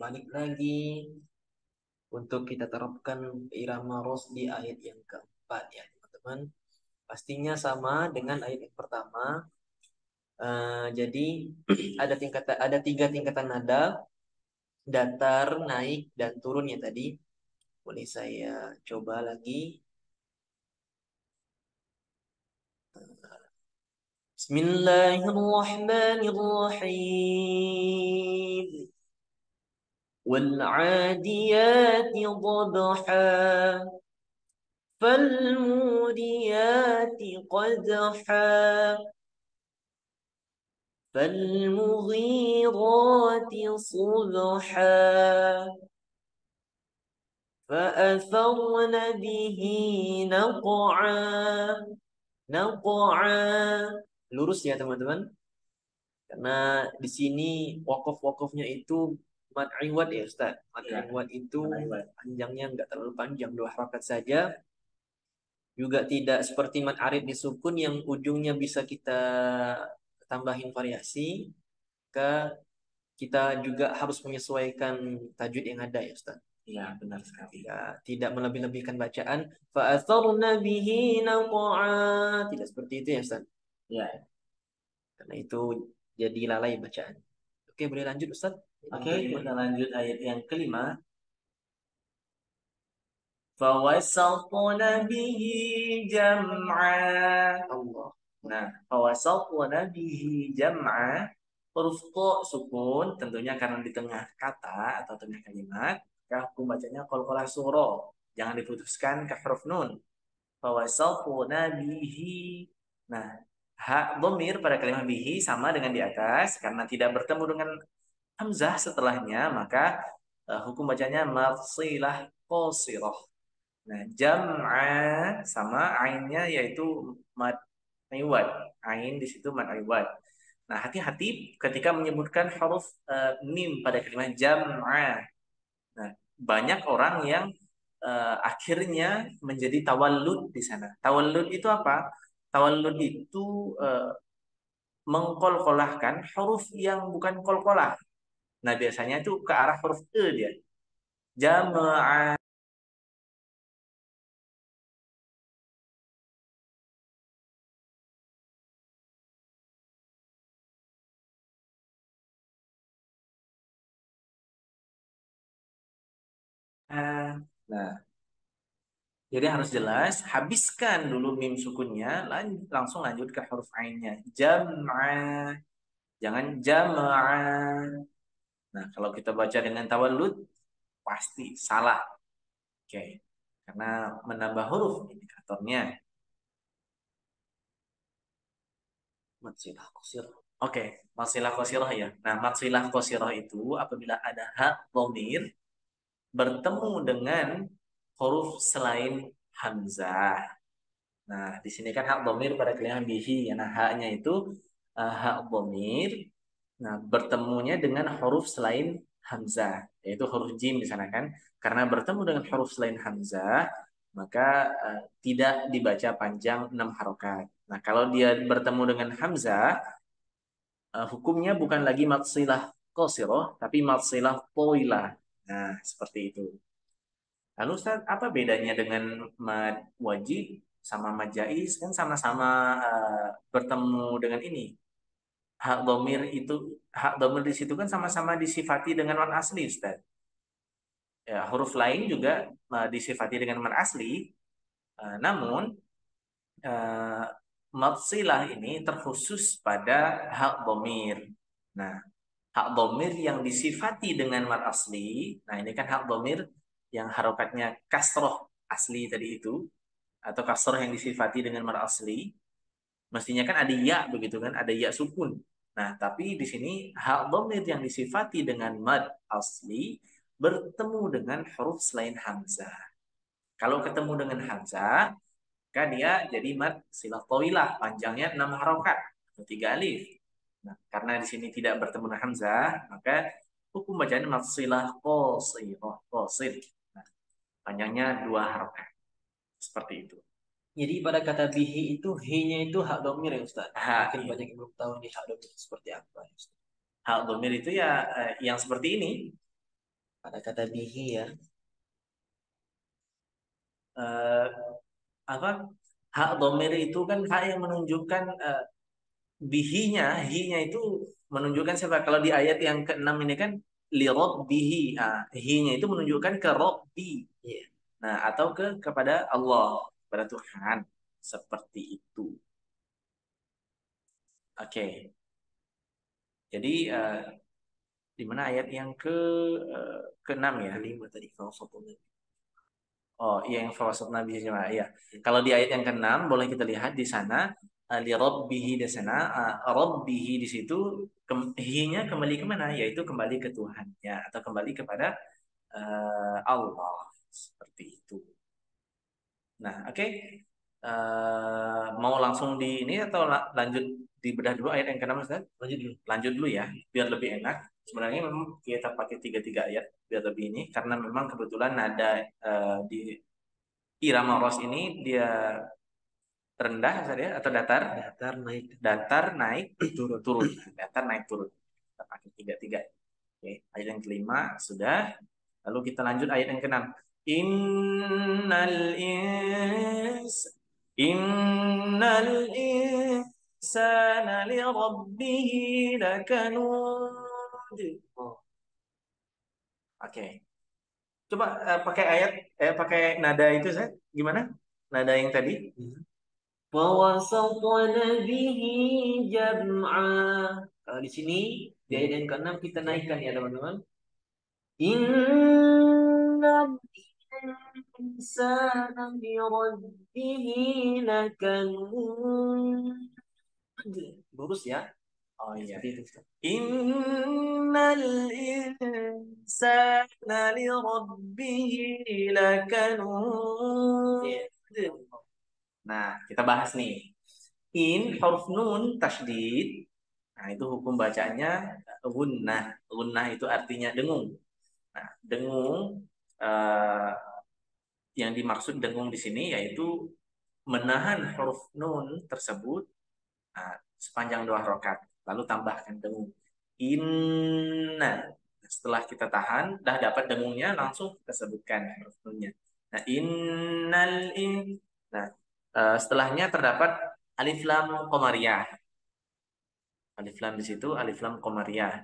Balik lagi untuk kita terapkan irama ros di ayat yang keempat ya teman-teman. Pastinya sama dengan ayat yang pertama. Jadi ada 3 tingkatan nada, datar, naik, dan turunnya tadi. Boleh saya coba lagi. Bismillahirrahmanirrahim. والعاديات ضبحا فالموريات قدحا فالمغيرات صبحا فأثرن به نقعا نقعا. Lurus ya teman-teman, karena di sini wakaf-wakafnya itu mad iwad ya Ustaz. Mad iwad itu panjangnya nggak terlalu panjang, 2 harakat saja. Juga tidak seperti mad arid di sukun yang ujungnya bisa kita tambahin variasi. Kita juga harus menyesuaikan tajwid yang ada ya Ustaz. Iya, benar sekali. Ya, tidak melebih-lebihkan bacaan. Fa'atharna bihi naqa'a. Tidak seperti itu ya Ustaz. Ya. Karena itu jadi lalai bacaan. Oke, boleh lanjut Ustaz. Oke, kita lanjut ayat yang kelima. فَوَسَطْنَ بِهِ جَمْعًا. Allah. Nah, فَوَسَطْنَ بِهِ جَمْعًا. Huruf to sukun tentunya karena di tengah kata atau tengah kalimat, maka hukum bacanya qalqalah suro. Jangan diputuskan ke huruf nun. Fawasatuna bihi. Nah, hak dhamir pada kalimat bihi sama dengan di atas karena tidak bertemu dengan hamzah setelahnya, maka hukum bacanya marsilah qasirah. Nah, jam'a sama ainnya yaitu mad iwad. Ain di situ mad iwad. Nah, hati-hati ketika menyebutkan huruf mim pada kalimat jam'a. Nah, banyak orang yang akhirnya menjadi tawallud di sana. Tawallud itu apa? Tawallud itu mengkolkolahkan huruf yang bukan kolkolah. Nah, biasanya itu ke arah huruf e dia. Jamaah. Nah, jadi harus jelas, habiskan dulu mim sukunnya, langsung lanjut ke huruf ainnya. Jam'ah. Jangan jama'ah. Nah, kalau kita baca dengan tawallud, pasti salah. Oke. Karena menambah huruf indikatornya. Matsilah qasir. Oke, maksilah qasirah ya. Nah, maksilah qasirah itu apabila ada hak dhamir bertemu dengan huruf selain hamzah. Nah, di sini kan hak dhamir pada kalimat bihi. Nah, haknya itu hak dhamir. Nah, bertemunya dengan huruf selain hamzah, yaitu huruf jim di sana kan. Karena bertemu dengan huruf selain hamzah, maka tidak dibaca panjang 6 harokat. Nah, kalau dia bertemu dengan hamzah, hukumnya bukan lagi maksilah qasirah, tapi mad silah tawilah. Nah, seperti itu. Lalu Ustaz, apa bedanya dengan mad wajib sama mad jaiz? Kan sama-sama bertemu dengan ini. Hak domir itu, hak domir di situ kan sama-sama disifati dengan mad asli, Ustaz. Ya, huruf lain juga disifati dengan mad asli, namun eh, mad silah ini terkhusus pada hak domir. Nah, hak domir yang disifati dengan mad asli, nah ini kan hak domir yang harokatnya kasroh asli tadi itu, atau kasroh yang disifati dengan mad asli, mestinya kan ada ya begitu kan, ada ya sukun. Nah, tapi di sini hak domir yang disifati dengan mad asli bertemu dengan huruf selain hamzah. Kalau ketemu dengan hamzah, maka dia jadi mad silah tawilah, panjangnya 6 harokat atau 3 alif. Nah, karena di sini tidak bertemu dengan hamzah, maka hukum bacaan mad silah qasirah, qasir. Nah, panjangnya 2 harokat. Seperti itu. Jadi pada kata bihi itu he-nya itu hak domir ya Ustaz. Ha, Mungkin iya. banyak yang belum tahu nih hak domir itu seperti apa ya, Ustaz. Hak domir itu ya yang seperti ini. Pada kata bihi ya. Eh, apa? Hak domir itu kan hak yang menunjukkan bihinya, hinya itu menunjukkan siapa? Kalau di ayat yang ke-6 ini kan li rabbihi. Ah, hinya itu menunjukkan ke Rabbi. Iya. Nah, atau kepada Allah, kepada Tuhan. Seperti itu. Oke. Jadi di mana ayat yang ke-6 ya? Kelima tadi falsafah. Oh, iya yang fawasat Nabi Jemaah. Iya. Kalau di ayat yang ke-6 boleh kita lihat di sana li rabbihi di sana rabbihi di situ hinya kembali ke mana? Yaitu kembali ke Tuhannya atau kembali kepada Allah seperti itu. Nah, oke. Mau langsung di ini atau lanjut di bedah dulu ayat yang ke-6 Ustaz? Lanjut dulu. Lanjut dulu ya, biar lebih enak. Sebenarnya memang kita pakai tiga ayat biar lebih ini karena memang kebetulan nada di irama ros ini dia rendah saja atau datar? Datar naik. Datar naik turun turun. Datar naik turun. Kita pakai tiga. Oke, ayat yang kelima sudah. Lalu kita lanjut ayat yang keenam. Innal ins innal insana li rabbih lakanud. Oh, oke. Coba pakai nada itu saya gimana? Nada yang tadi? وَوَسَطْنَ بِهِ جَمْعًا. Kalau di sini di ayat yang ke-6 kita naikkan ya teman-teman. Innal insana lirabbih lakanud. Lurus ya. Oh iya. Seperti itu, Ustaz. Innal insana li rabbih lakanud. Nah, kita bahas nih. In huruf nun tasydid. Nah, itu hukum bacanya gunnah. Gunnah itu artinya dengung. Nah, dengung eh, yang dimaksud dengung di sini yaitu menahan huruf nun tersebut sepanjang 2 rakaat, lalu tambahkan dengung. Inna. Setelah kita tahan, dah dapat dengungnya, langsung kita sebutkan huruf nunnya. Nah, innal in. Nah, setelahnya terdapat alif lam qamariyah. Alif lam di situ alif lam qamariyah.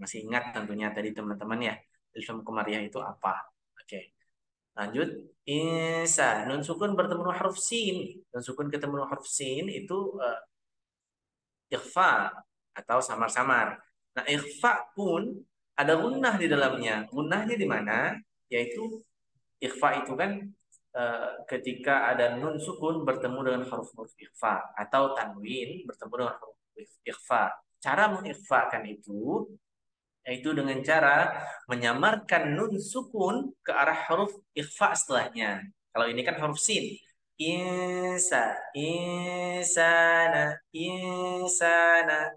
Masih ingat tentunya tadi teman-teman ya. Alif lam qamariyah itu apa? Oke. Lanjut. Insa. Nun sukun bertemu dengan huruf sin. Nun sukun ketemu dengan huruf sin itu ikhfa atau samar-samar. Nah, ikhfa pun ada gunnah di dalamnya. Gunnahnya di mana? Yaitu ikhfa itu kan ketika ada nun sukun bertemu dengan huruf-huruf ikhfa atau tanwin bertemu dengan huruf ikhfa. Cara mengikhfakan itu yaitu dengan cara menyamarkan nun sukun ke arah huruf ikhfa setelahnya. Kalau ini kan huruf sin. Insa, insana, insana.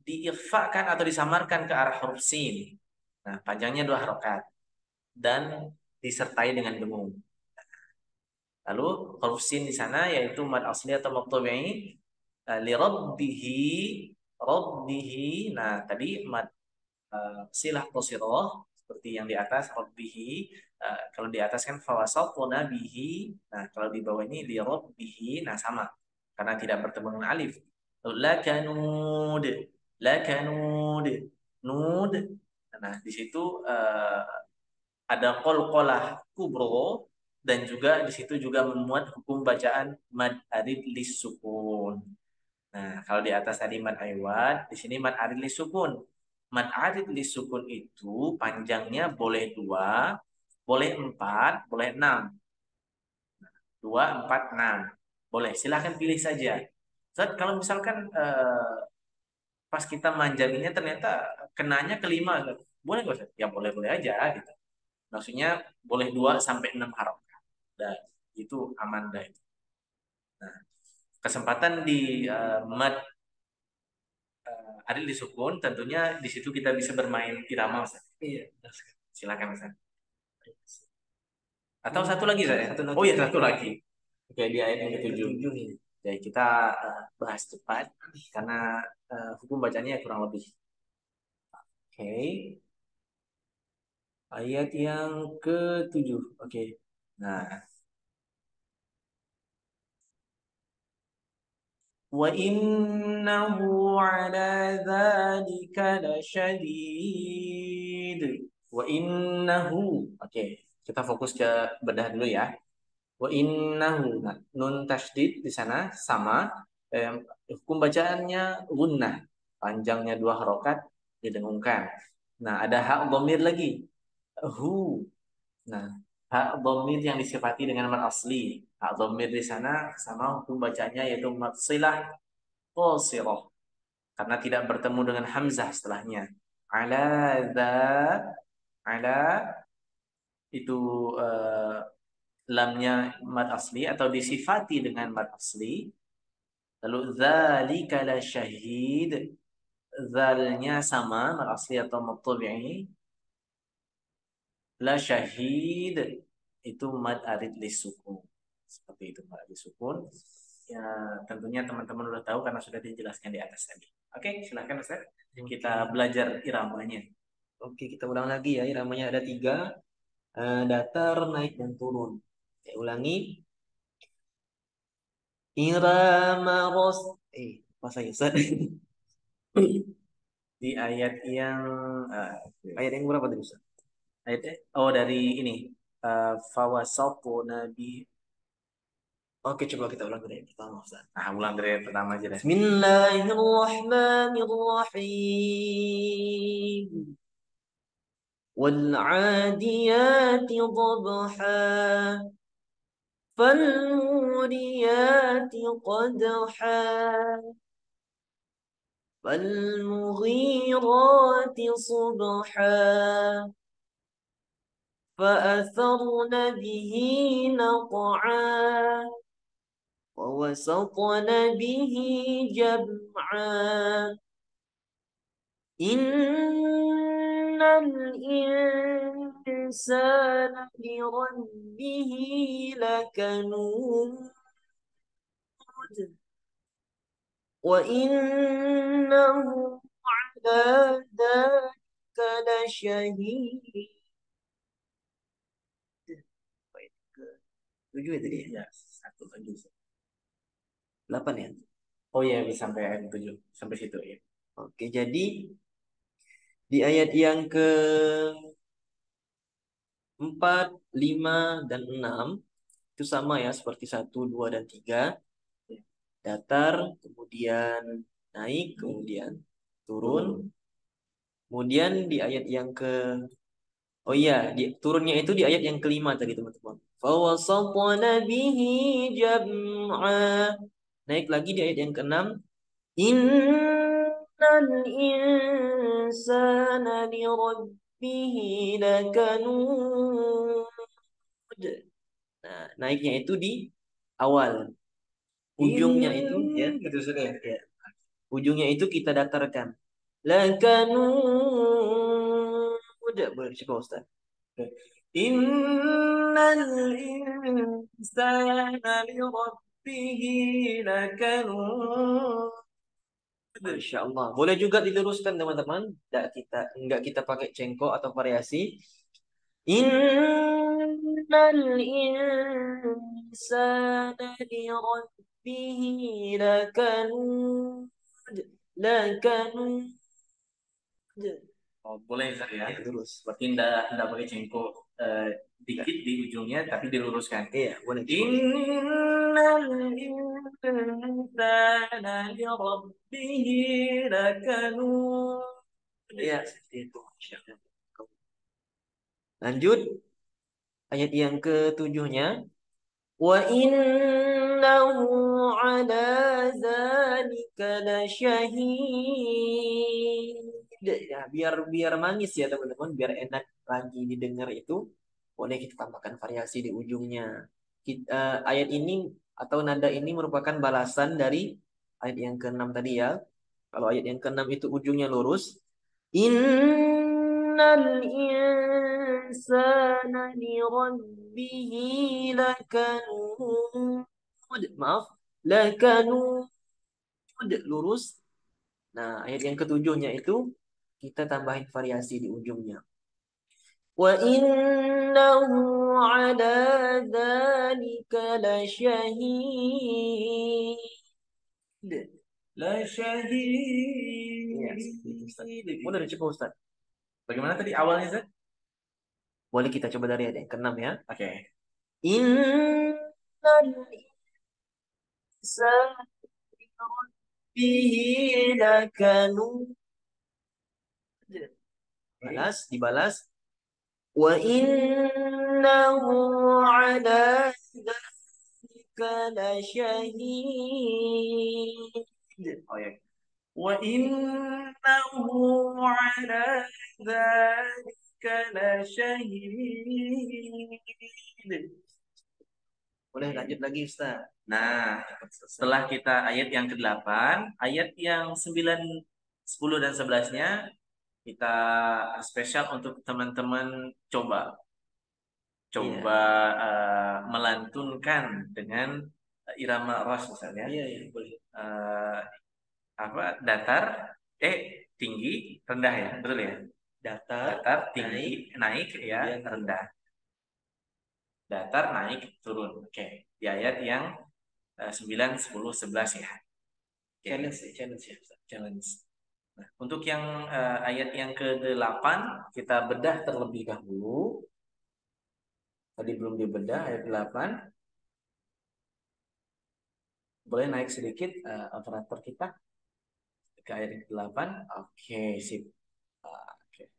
Diikhfakan atau disamarkan ke arah huruf sin. Nah, panjangnya 2 harokat. Dan disertai dengan dengung. Lalu huruf sin di sana yaitu mad asli atau mad tabi'i li rabbihi Rabbihi. Nah, tadi mad silah qasirah seperti yang di atas Rabbihi. Kalau di atas kan fawasatna bihi. Nah, kalau di bawah ini li Rabbihi. Nah, sama. Karena tidak bertemu dengan alif. Lakanud. Lakanud. Nud. Nah, di situ ada qalqalah kubro dan juga di situ juga memuat hukum bacaan mad arid lis sukun. Nah, kalau di atas tadi mad aiwat, di sini mad arid lis sukun. Mad arid lis sukun itu panjangnya boleh 2, boleh 4, boleh 6. 2, 4, 6. Boleh, silahkan pilih saja. Ustaz, kalau misalkan pas kita manjanginnya ternyata kenanya kelima, boleh nggak Ustaz? Ya boleh-boleh aja gitu. Maksudnya boleh 2 sampai 6 harokat. Dan itu aman dah itu. Nah, kesempatan di mad Adil disukun, tentunya di situ kita bisa bermain irama, Ustaz. Iya. Silakan, Ustaz. Atau satu lagi, Ustaz, ya? Satu lagi. Oh iya, satu lagi. Oke, di ayat yang Ayat ketujuh. ke-7 ini. Jadi kita bahas cepat karena hukum bacanya kurang lebih. Oke, ayat yang ketujuh. Oke. Nah, wa innahu ala dzalika lasyadid. Wa innahu. Oke, kita fokus ke bedah dulu ya. Wa innahu. Nah, nun tasydid di sana sama. Eh, Hukum bacaannya gunnah. Panjangnya 2 harokat didengungkan. Nah, ada hak dhamir lagi. Hu. Nah, hak dhamir yang disifati dengan mad asli. Hak dhamir di sana sama hukum bacanya yaitu mad silah qasirah. Karena tidak bertemu dengan hamzah setelahnya. Ala dza ala itu lamnya mad asli atau disifati dengan mad asli. Lalu dzalika la syahid, zalnya sama mad asli atau mad tabi'i. La syahid itu mad arid lisukun. Seperti itu mad arid lisukun. Ya, tentunya teman-teman sudah tahu karena sudah dijelaskan di atas tadi. Oke, silakan Ustaz. Kita belajar iramanya. Oke, kita ulang lagi ya. Iramanya ada 3. Datar, naik, dan turun. Saya ulangi. Irama ros. Apa saya Ustaz? Di ayat yang Ayat yang berapa tadi Ustaz? ayat oh dari ini fawasatu nabi. Oke, coba kita ulang dari yang pertama Ustaz. Nah, ulang dari yang pertama aja deh. Bismillahirrahmanirrahim. والعاديات ضبحا فالموريات قدحا فالمغيرات صبحا فأثرن به نقعا ووسطن به جمعا إن الإنسان لربه لكنود وإنه على ذلك لشهيد. Tujuh itu dia. Ya, 1 lagi. 8 ya. Oh iya, bisa sampai ayat 7. Sampai situ ya. Oke, jadi di ayat yang ke 4, 5, dan 6 itu sama ya seperti 1, 2, dan 3. Datar, kemudian naik, kemudian turun. Kemudian di ayat yang ke Oh iya, turunnya itu di ayat yang kelima tadi teman-teman. Fawasatna bihi jam'a. Naik lagi di ayat yang keenam. Innal insana lirabbihi lakanud. Nah, naiknya itu di awal. Ujungnya itu ya, Gitu sudah ya. ya. Ujungnya itu kita datarkan. Lakanud. Boleh coba Ustaz. Innal insana li rabbih lakanud. Masya Allah. Boleh juga diluruskan teman-teman. Enggak kita pakai cengkok atau variasi. Innal insana li rabbihi lakanud. Lakanud. Oh, boleh Zak ya. Lurus. Berarti tidak pakai cengkok dikit di ujungnya, tapi diluruskan. Iya, boleh. Innal insana li rabbihi lakanud. Iya, seperti itu. Masya Allah. Lanjut ayat yang ketujuhnya. Wa innahu ala zalika lasyahid. Ya, biar biar manis ya teman-teman, biar enak lagi didengar itu, boleh kita tambahkan variasi di ujungnya. Ayat ini atau nada ini merupakan balasan dari ayat yang keenam tadi ya. Kalau ayat yang keenam itu ujungnya lurus, innal insana li rabbihi lakanud. Maaf, lakanud lurus. Nah, ayat yang ketujuhnya itu kita tambahin variasi di ujungnya. Wa innahu ala dzalika lasyahid. La syahid. Ya, boleh dicoba Ustaz. Bagaimana tadi awalnya Zak? Boleh kita coba dari ayat yang keenam ya. Oke. Innal insana li rabbihi lakanud. Dibalas. Wa innahu ala dzalika lasyahid. Oh ya. Wa innahu ala dzalika lasyahid. Boleh lanjut lagi Ustaz. Nah, setelah kita ayat yang ke-8, ayat yang 9, 10 dan 11-nya kita spesial untuk teman-teman coba Iya. melantunkan dengan irama ras misalnya. Iya, iya, boleh. Eh, apa datar tinggi rendah ya, betul ya? Datar, Tinggi naik ya, rendah. Datar naik turun. Oke. Di ayat yang 9, 10, 11 ya. challenge ya Ustaz. Challenge. Nah, untuk yang ayat yang ke-8 kita bedah terlebih dahulu. Tadi belum dibedah ayat 8. Boleh naik sedikit operator kita ke ayat yang ke-8. Oke, sip. Oke.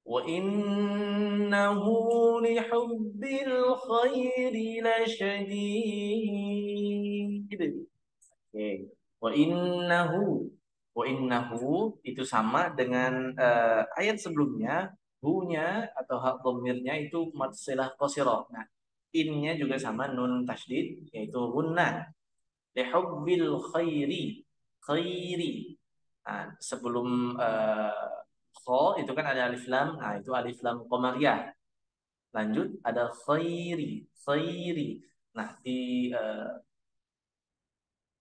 Wa innahu lihubbil khairi lasyadid. Oke. Wa innahu itu sama dengan ayat sebelumnya. Hu-nya atau hak dhamirnya itu mad silah qasirah. Nah, in-nya juga sama nun tasydid yaitu gunnah. Lihubbil khairi. Khairi. Nah, sebelum kho itu kan ada alif lam. Nah, itu alif lam qamariyah. Lanjut ada khairi. Khairi. Nah, di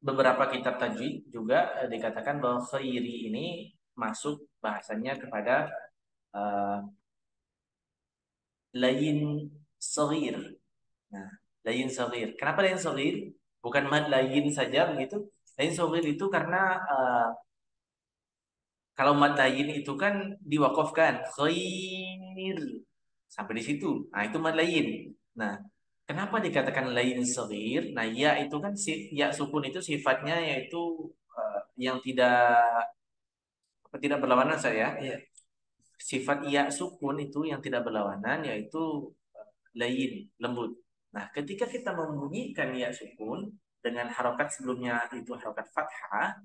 beberapa kitab tajwid juga dikatakan bahwa khairi ini masuk bahasanya kepada uh, layin saghir. Nah, layin saghir. Kenapa layin saghir? Bukan mad layin saja begitu. Layin saghir itu karena kalau mad layin itu kan diwakafkan khair sampai di situ. Nah, itu mad layin. Nah, kenapa dikatakan layin saghir? Nah, ya itu kan ya sukun itu sifatnya yaitu yang tidak berlawanan saya. Iya. Sifat ya sukun itu yang tidak berlawanan yaitu layin, lembut. Nah, ketika kita membunyikan ya sukun dengan harokat sebelumnya itu harokat fathah,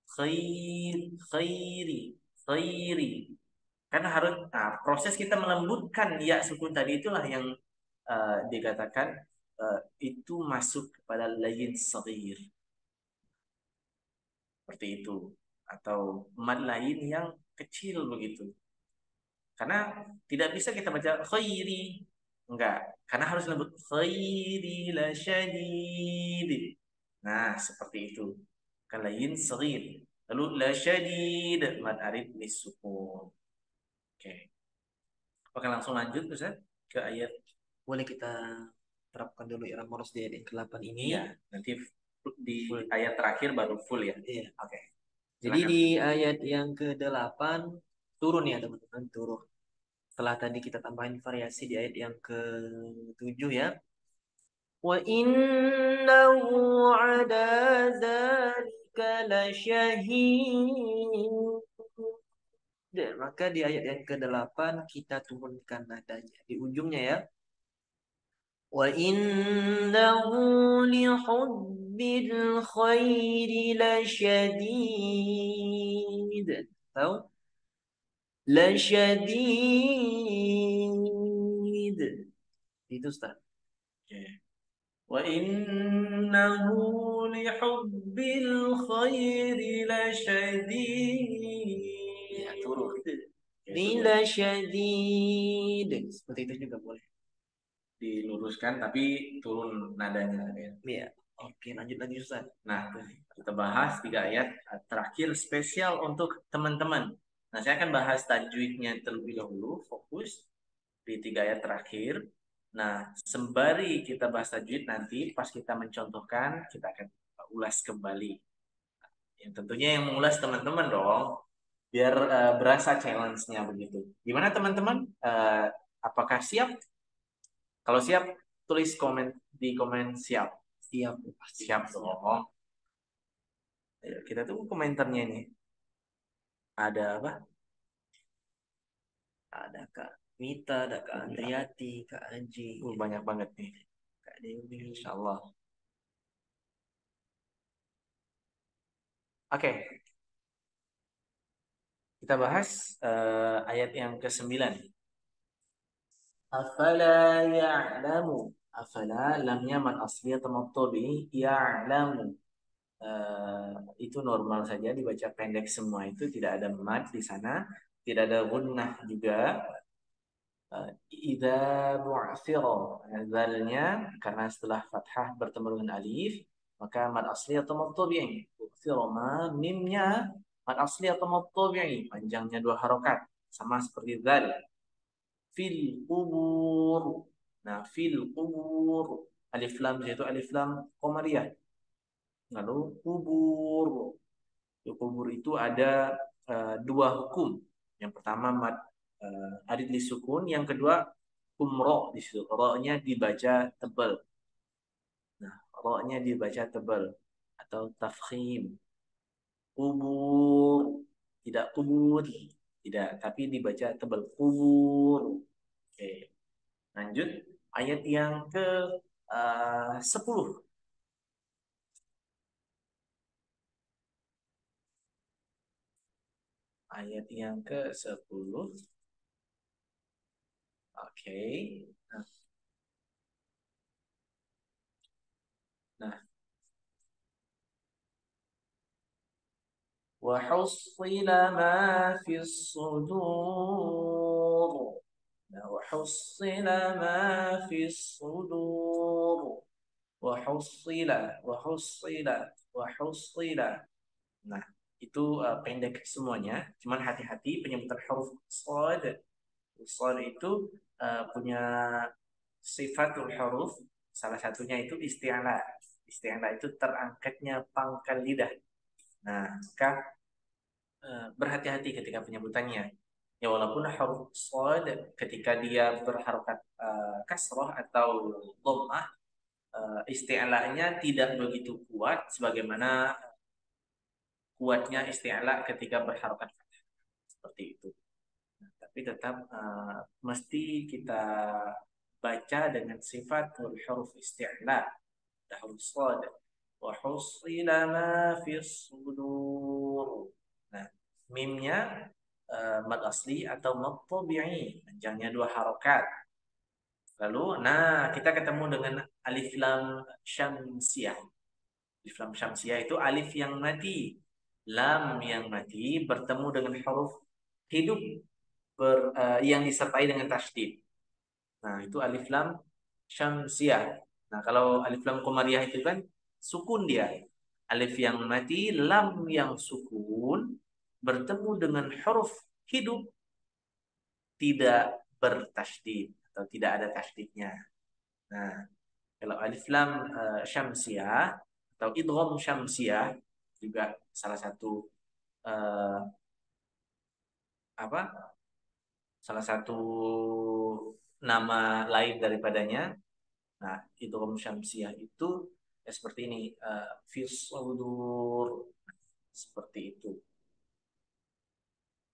khair, khairi, khairi. Karena harus proses kita melembutkan ya sukun tadi itulah yang dikatakan itu masuk kepada layin saghir. Seperti itu. Atau mad lain yang kecil begitu. Karena tidak bisa kita baca khairi. Enggak. Karena harus lembut khairi la syadid. Nah, seperti itu. Kalayin saghir. Lalu la syadid mad arid lisukun. Oke. Oke, langsung lanjut Ustaz ke ayat. Boleh kita terapkan dulu irama monos di ayat yang ke-8 ini. Iya, nanti di ayat terakhir baru full ya. Iya. Oke. Jadi Silakan. di ayat yang ke-8 turun ya teman-teman, turun. Setelah tadi kita tambahin variasi di ayat yang ke-7 ya. Wa innahu ala dzalika lasyahid. Maka di ayat yang ke-8 kita turunkan nadanya di ujungnya ya. Wa innahu lihubbil khairi lasyadid. Tahu? Lasyadid. Itu Ustaz. Oke. Wa innahu lihubbil khairi lasyadid. Ya, turun. Oke, Lila syadid. Seperti itu juga boleh. diluruskan tapi turun nadanya ya. Ya. Oke, lanjut lagi Ustaz. Nah, kita bahas 3 ayat terakhir spesial untuk teman-teman. Nah, saya akan bahas tajwidnya terlebih dahulu, fokus di 3 ayat terakhir. Nah, sembari kita bahas tajwid nanti, pas kita mencontohkan, kita akan ulas kembali. Yang tentunya yang mengulas teman-teman dong, biar berasa challenge-nya begitu. Gimana teman-teman? Apakah siap? Kalau siap, tulis komen di komen siap. Siap. Siap dong. Ayo, kita tunggu komentarnya ini. Ada apa? Ada Kak Mita, ada Kak Andriati, Kak Anji, Banyak banget nih. Kak Dewi. Insya Allah. Oke. Kita bahas ayat yang ke-9. Afala ya'lamu. Afala lamnya mad asli atau maqtubi ya'lamu. Itu normal saja dibaca pendek semua itu tidak ada mad di sana, tidak ada gunnah juga. Idza bu'thira zalnya karena setelah fathah bertemu dengan alif maka mad asli atau mad tabi'i. Bu'thira ma mimnya mad asli atau mad tabi'i panjangnya 2 harokat sama seperti zal. Fil qubur. Nah, fil qubur alif lam yaitu alif lam qamariyah. Lalu kubur. Di kubur itu ada 2 hukum. Yang pertama mad adid li sukun, yang kedua kumro di situ. Ro-nya dibaca tebal. Nah, ro-nya dibaca tebal atau tafkhim. Kubur, tidak kubur, tidak, tapi dibaca tebal kubur. Oke, lanjut ayat yang ke 10. Ayat yang ke-10. Oke. Nah, وحصل ما في الصدور. وحصل ما في الصدور. وحصل وحصل وحصل. Nah, itu pendek semuanya. Cuman hati-hati penyebutan huruf shad. Shad itu punya sifatul huruf. Salah satunya itu isti'la. Isti'la itu terangkatnya pangkal lidah. Nah, maka berhati-hati ketika penyebutannya. Ya walaupun huruf shad ketika dia berharokat kasroh atau dhammah, isti'lanya tidak begitu kuat sebagaimana kuatnya isti'la ketika berharokat fathah. Seperti itu. Nah, tapi tetap mesti kita baca dengan sifat huruf isti'la. Huruf shad. Wa husila ma fis sudur. Nah, mimnya mad asli atau mad tabi'i, panjangnya 2 harokat. Lalu, nah kita ketemu dengan alif lam syamsiyah. Alif lam syamsiyah itu alif yang mati, lam yang mati bertemu dengan huruf hidup yang disertai dengan tasydid. Nah, itu alif lam syamsiyah. Nah, kalau alif lam qamariyah itu kan sukun dia. Alif yang mati, lam yang sukun bertemu dengan huruf hidup tidak bertasydid atau tidak ada tasydidnya. Nah, kalau alif lam syamsiah atau idgham syamsiah juga salah satu eh, apa? Salah satu nama lain daripadanya. Nah, idgham syamsiah itu ya seperti ini, fis sudur, seperti itu.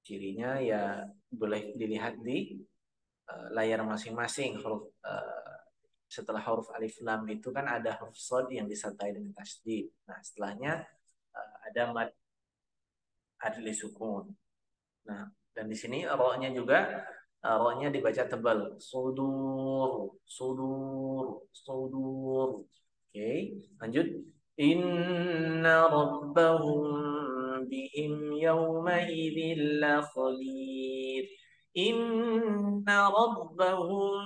Cirinya ya boleh dilihat di layar masing-masing. Huruf setelah huruf alif lam itu kan ada huruf shad yang disertai dengan tasydid. Nah, setelahnya ada mad adli sukun. Nah, dan di sini ro-nya juga ro-nya dibaca tebal. Sudur, sudur, sudur. Oke, lanjut. Inna rabbahum bihim yawma idzin lakhabir. Inna rabbahum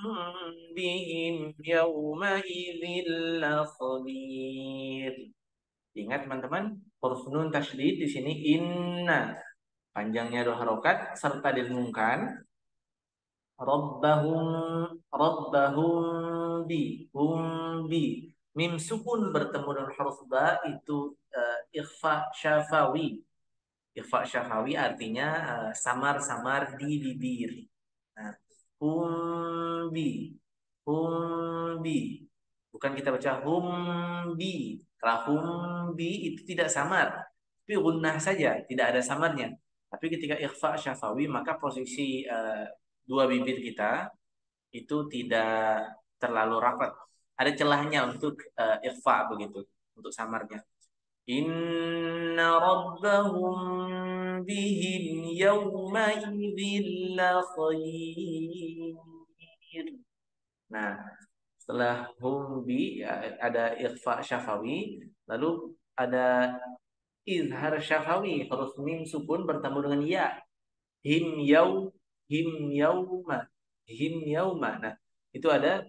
bihim yawma idzin lakhabir. Ingat teman-teman, huruf nun tasydid di sini inna. Panjangnya dua harokat serta didengungkan. Rabbahum, Rabbahum bi. Mim sukun bertemu dengan huruf ba itu ikhfa syafawi. Ikhfa syafawi artinya samar-samar di bibir. Nah, humbi, humbi. Bukan kita baca humbi. Kalau humbi itu tidak samar, tapi gunnah saja, tidak ada samarnya. Tapi ketika ikhfa syafawi maka posisi dua bibir kita itu tidak terlalu rapat. Ada celahnya untuk ikhfa begitu, untuk samarnya. Inna rabbahum bihim yawma idzin lakhair. Nah, setelah humbi ya, ada ikhfa syafawi, lalu ada izhar syafawi, huruf mim sukun bertemu dengan ya. Him yau, him yauma, him yauma. Nah, itu ada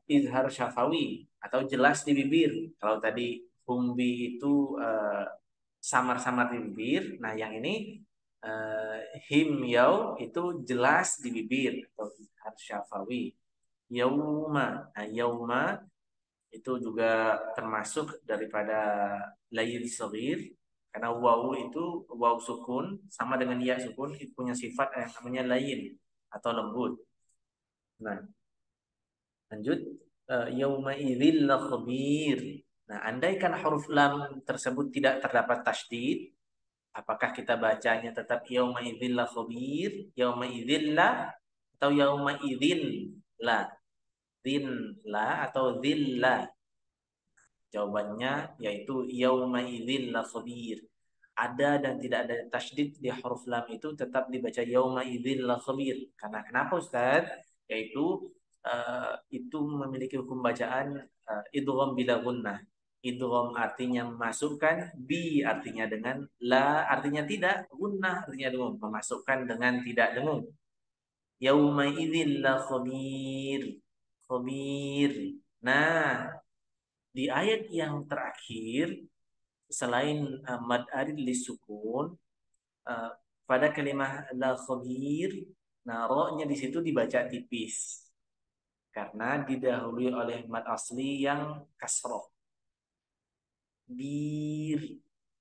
izhar syafawi atau jelas di bibir. Kalau tadi humbi itu samar-samar di bibir, nah yang ini uh, him yau itu jelas di bibir atau izhar syafawi. Yauma, nah, yauma itu juga termasuk daripada layil saghir karena wawu itu wawu sukun sama dengan ya sukun itu punya sifat yang namanya layin atau lembut. Nah, lanjut yauma idzil lakhabir. Nah, andaikan huruf lam tersebut tidak terdapat tasydid, apakah kita bacanya tetap yauma idzil lakhabir, yauma idzil la atau yauma idzin la, din la atau dzilla? Jawabannya yaitu yauma idzin la khabir. Ada dan tidak ada tasydid di huruf lam itu tetap dibaca yauma idzin la khabir. Karena kenapa Ustaz? Yaitu itu memiliki hukum bacaan idgham bila gunnah. Idgham artinya memasukkan, bi artinya dengan, la artinya tidak, gunnah artinya dengung, memasukkan dengan tidak dengung. Yauma idzin la khabir. Khabir. Nah, di ayat yang terakhir selain mad arid li sukun uh, pada kalimat la khabir, nah ro-nya di situ dibaca tipis karena didahului oleh mad asli yang kasroh bir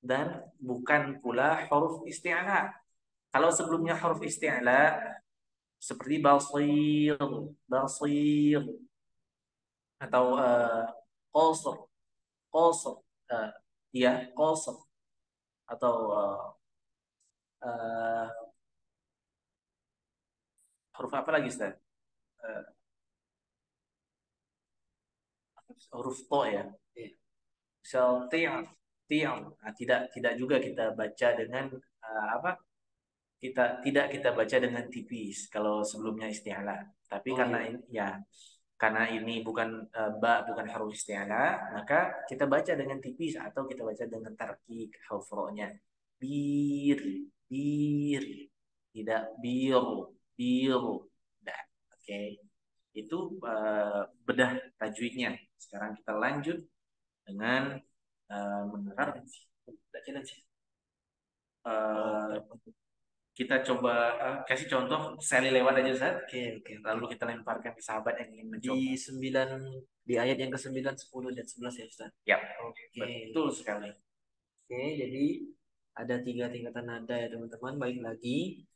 dan bukan pula huruf isti'la. Kalau sebelumnya huruf isti'la seperti basir, basir atau qasr, qasr, uh, ya qasr atau uh, huruf apa lagi Ustaz? Eh, huruf to ya. Misal ti'am, ti'am. Nah, tidak juga kita baca dengan apa? Kita baca dengan tipis kalau sebelumnya isti'ala. Tapi Oh karena iya. ini ya karena ini bukan ba bukan huruf isti'ala, maka kita baca dengan tipis atau kita baca dengan tarkik huruf ro-nya. Bir, bir, tidak biru, biru. Nah, oke. Itu bedah tajwidnya. Sekarang kita lanjut dengan menerap, tidak challenge. Kita coba kasih contoh seli lewat aja Ustaz. Oke. Lalu kita lemparkan ke sahabat yang ingin mencoba. Di ayat yang ke-9, 10 dan 11 ya Ustaz. Ya, Oke. betul sekali. Oke, jadi ada 3 tingkatan nada ya teman-teman. Baik lagi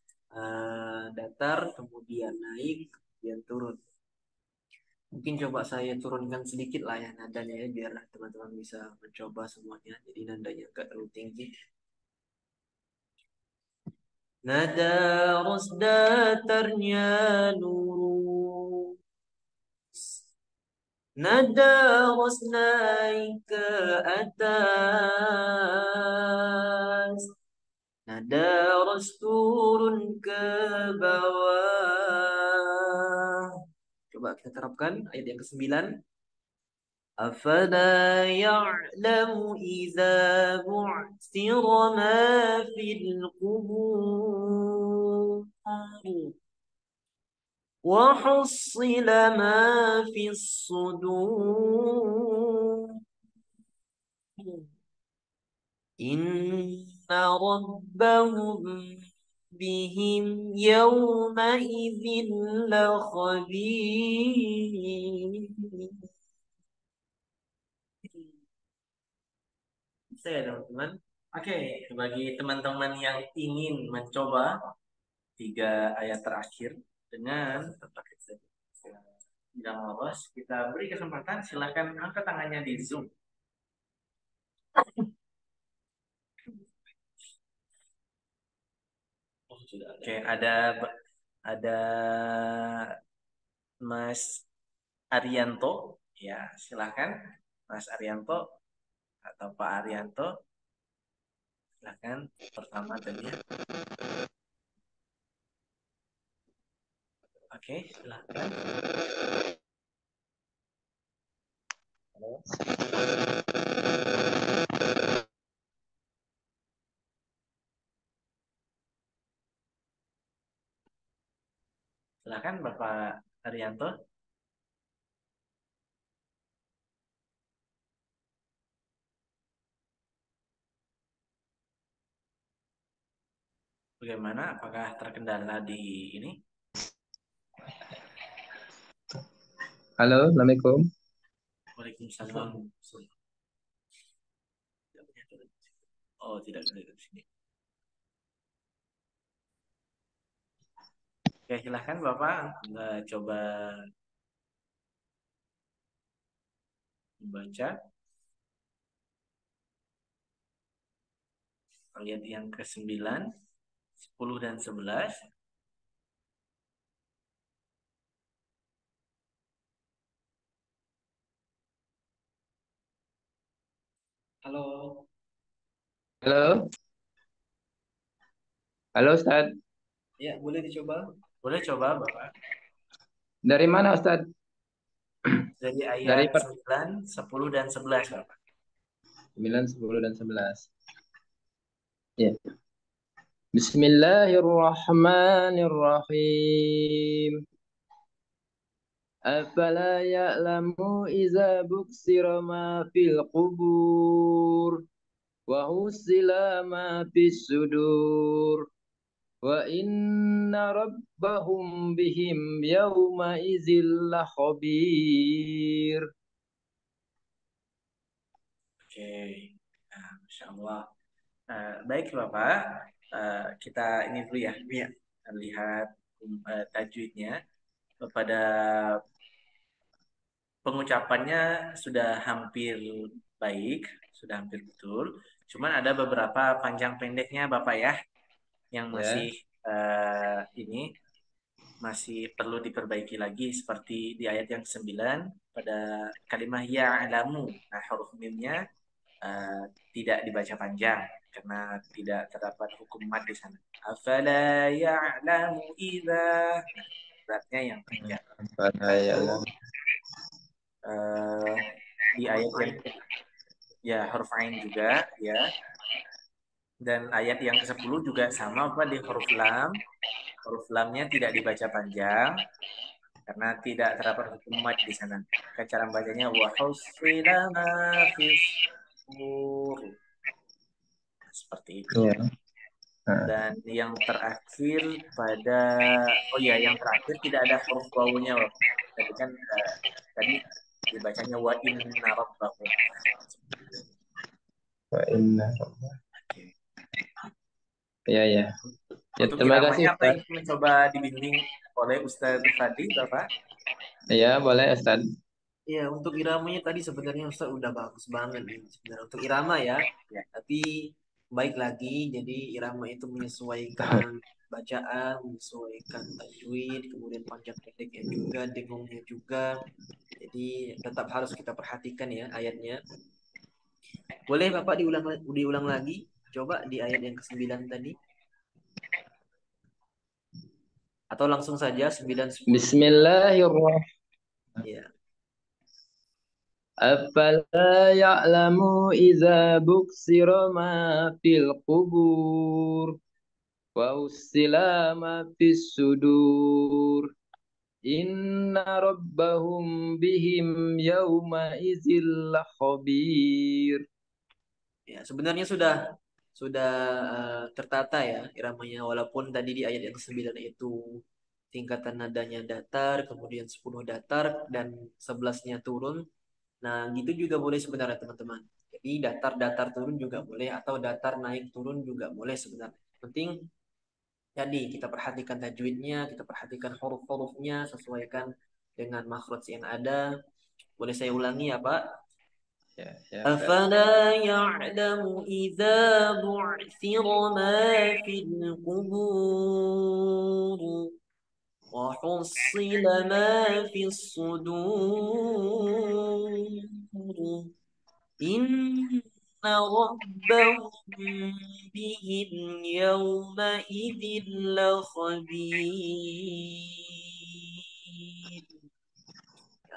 datar, kemudian naik, kemudian turun. Mungkin coba saya turunkan sedikit lah ya nadanya ya biar teman-teman bisa mencoba semuanya. Jadi nadanya enggak terlalu tinggi. Nada harus datarnya lurus. Nada harus naik ke atas. Nada harus turun ke bawah. Coba kita terapkan ayat yang ke-9. أفلا يعلم إذا بعثر ما في القبور وحصل ما في الصدور إن ربهم بهم يومئذ لخبير. Saya teman-teman. Oke, bagi teman-teman yang ingin mencoba 3 ayat terakhir dengan yang lolos, kita beri kesempatan. Silakan angkat tangannya di Zoom. Oke, ada Mas Arianto, ya silakan Mas Arianto atau Pak Arianto, silakan pertama tadi ya. Oke, silakan. Halo. Silakan Bapak Arianto. Bagaimana? Apakah terkendala di ini? Halo, Assalamualaikum. Waalaikumsalam. Oh, tidak ada di sini. Oke, silahkan Bapak coba membaca ayat yang ke-9, 10 dan 11. Halo. Halo. Halo, Ustaz. Ya, boleh dicoba. Boleh coba Bapak. Dari mana, Ustaz? Dari Dari ayat 9, 10 dan 11 Bapak. 9, 10, dan 11. Ya. Bismillahirrahmanirrahim. Afala ya'lamu iza buksira ma fil qubur wa husila ma fis sudur wa inna rabbahum bihim yawma izil khabir. Oke, nah, Masya Allah. Baik Bapak, kita ini dulu ya, lihat tajwidnya. Pada pengucapannya sudah hampir baik, sudah hampir betul. Cuman ada beberapa panjang pendeknya Bapak ya, yang masih Ya. ini masih perlu diperbaiki lagi seperti di ayat yang ke-9 pada kalimat ya'lamu. Nah, huruf mimnya eh, tidak dibaca panjang karena tidak terdapat hukum mad di sana. Afala ya'lamu idza. Nah, beratnya yang panjang. Afala ya'lamu. Eh, di ayat yang ya huruf ain juga ya. Dan ayat yang ke-10 juga sama apa di huruf lam. Huruf lamnya tidak dibaca panjang karena tidak terdapat hukum mad di sana. Cara bacanya wa husila ma fis seperti itu. Iya. Dan yang terakhir pada, oh ya, yang terakhir tidak ada huruf wawunya loh. Tadi kan tadi dibacanya wa inna rabbahum. Wa inna. Oke. Iya, iya. Ya, Untuk terima kasih iramanya apa Ustaz. yang mencoba dibimbing oleh Ustadz Fadli, Bapak? Iya, boleh Ustaz. Ya, untuk iramanya tadi sebenarnya Ustaz udah bagus banget nih sebenarnya untuk irama ya. Ya. Tapi baik lagi, jadi irama itu menyesuaikan bacaan, menyesuaikan tajwid, kemudian panjang pendeknya juga, dengungnya juga. Jadi tetap harus kita perhatikan ya ayatnya. Boleh Bapak diulang lagi? Coba di ayat yang ke-9 tadi. Atau langsung saja 9, 10. Bismillahirrahmanirrahim. Ya. أفلا يعلم إذا بكسر ما في القبور وحصل ما في الصدور إن ربهم بهم يومئذ لخبير. Ya, sebenarnya sudah tertata ya iramanya walaupun tadi di ayat yang ke-9 itu tingkatan nadanya datar, kemudian 10 datar dan 11-nya turun. Nah, gitu juga boleh sebenarnya teman-teman. Jadi datar-datar turun juga boleh atau datar naik turun juga boleh sebenarnya. Penting jadi kita perhatikan tajwidnya, kita perhatikan huruf-hurufnya, sesuaikan dengan makhraj yang ada. Boleh saya ulangi ya, Pak? Ya, ya, Ustaz. أفلا يعلم إذا بعثر ما في القبور وحصل ما في الصدور إن ربهم بهم يومئذ لخبير.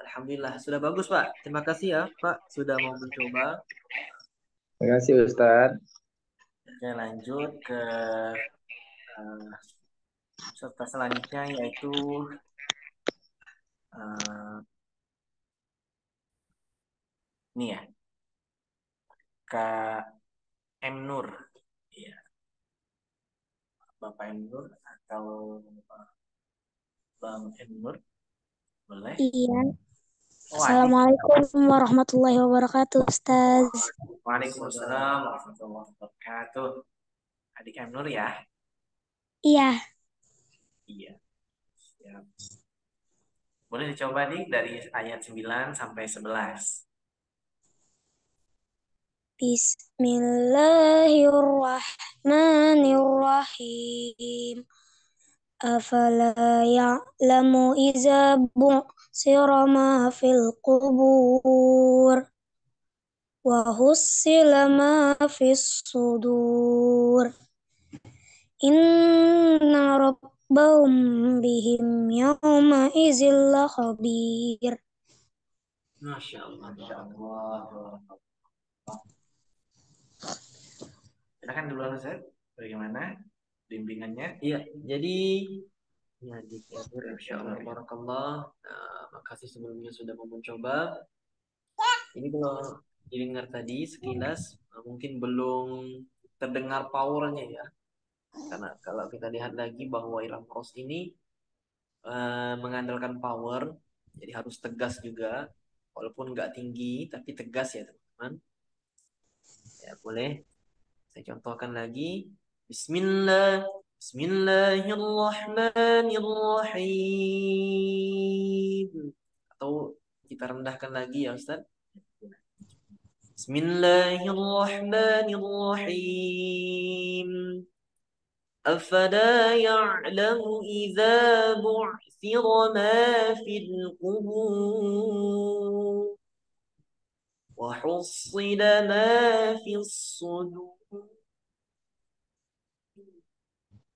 Alhamdulillah, sudah bagus Pak. Terima kasih ya Pak, sudah mau mencoba. Terima kasih Ustaz. Oke, lanjut ke eh, peserta selanjutnya yaitu eh, ini ya, Kak M Nur. Iya, Bapak M Nur atau Bang M Nur, boleh? Iya. Oh, adik. Assalamualaikum warahmatullahi wabarakatuh, Ustaz. Waalaikumsalam warahmatullahi wabarakatuh. Adik M Nur ya? Iya. Iya, siap. Boleh dicoba nih dari ayat 9 sampai 11. Bismillahirrahmanirrahim. Afala ya'lamu iza bu'sira ma fil qubur wa hussila ma fis sudur. Inna rabbahum bihim yawma izil khabir. Masya Allah. Masya Allah. Silakan duluan Ustaz. Bagaimana bimbingannya? Iya, jadi ya di Masya Allah, Barakallah. Nah, makasih sebelumnya sudah mau mencoba. Ini kalau didengar tadi sekilas mungkin belum terdengar powernya ya. Karena kalau kita lihat lagi bahwa Iram Cross ini mengandalkan power, jadi harus tegas juga, walaupun nggak tinggi tapi tegas ya teman-teman. Ya boleh, saya contohkan lagi. Bismillahirrahmanirrahim. Atau kita rendahkan lagi ya Ustaz. Bismillahirrahmanirrahim. أفلا يعلم إذا بعثر ما في القبور وحصل ما في الصدور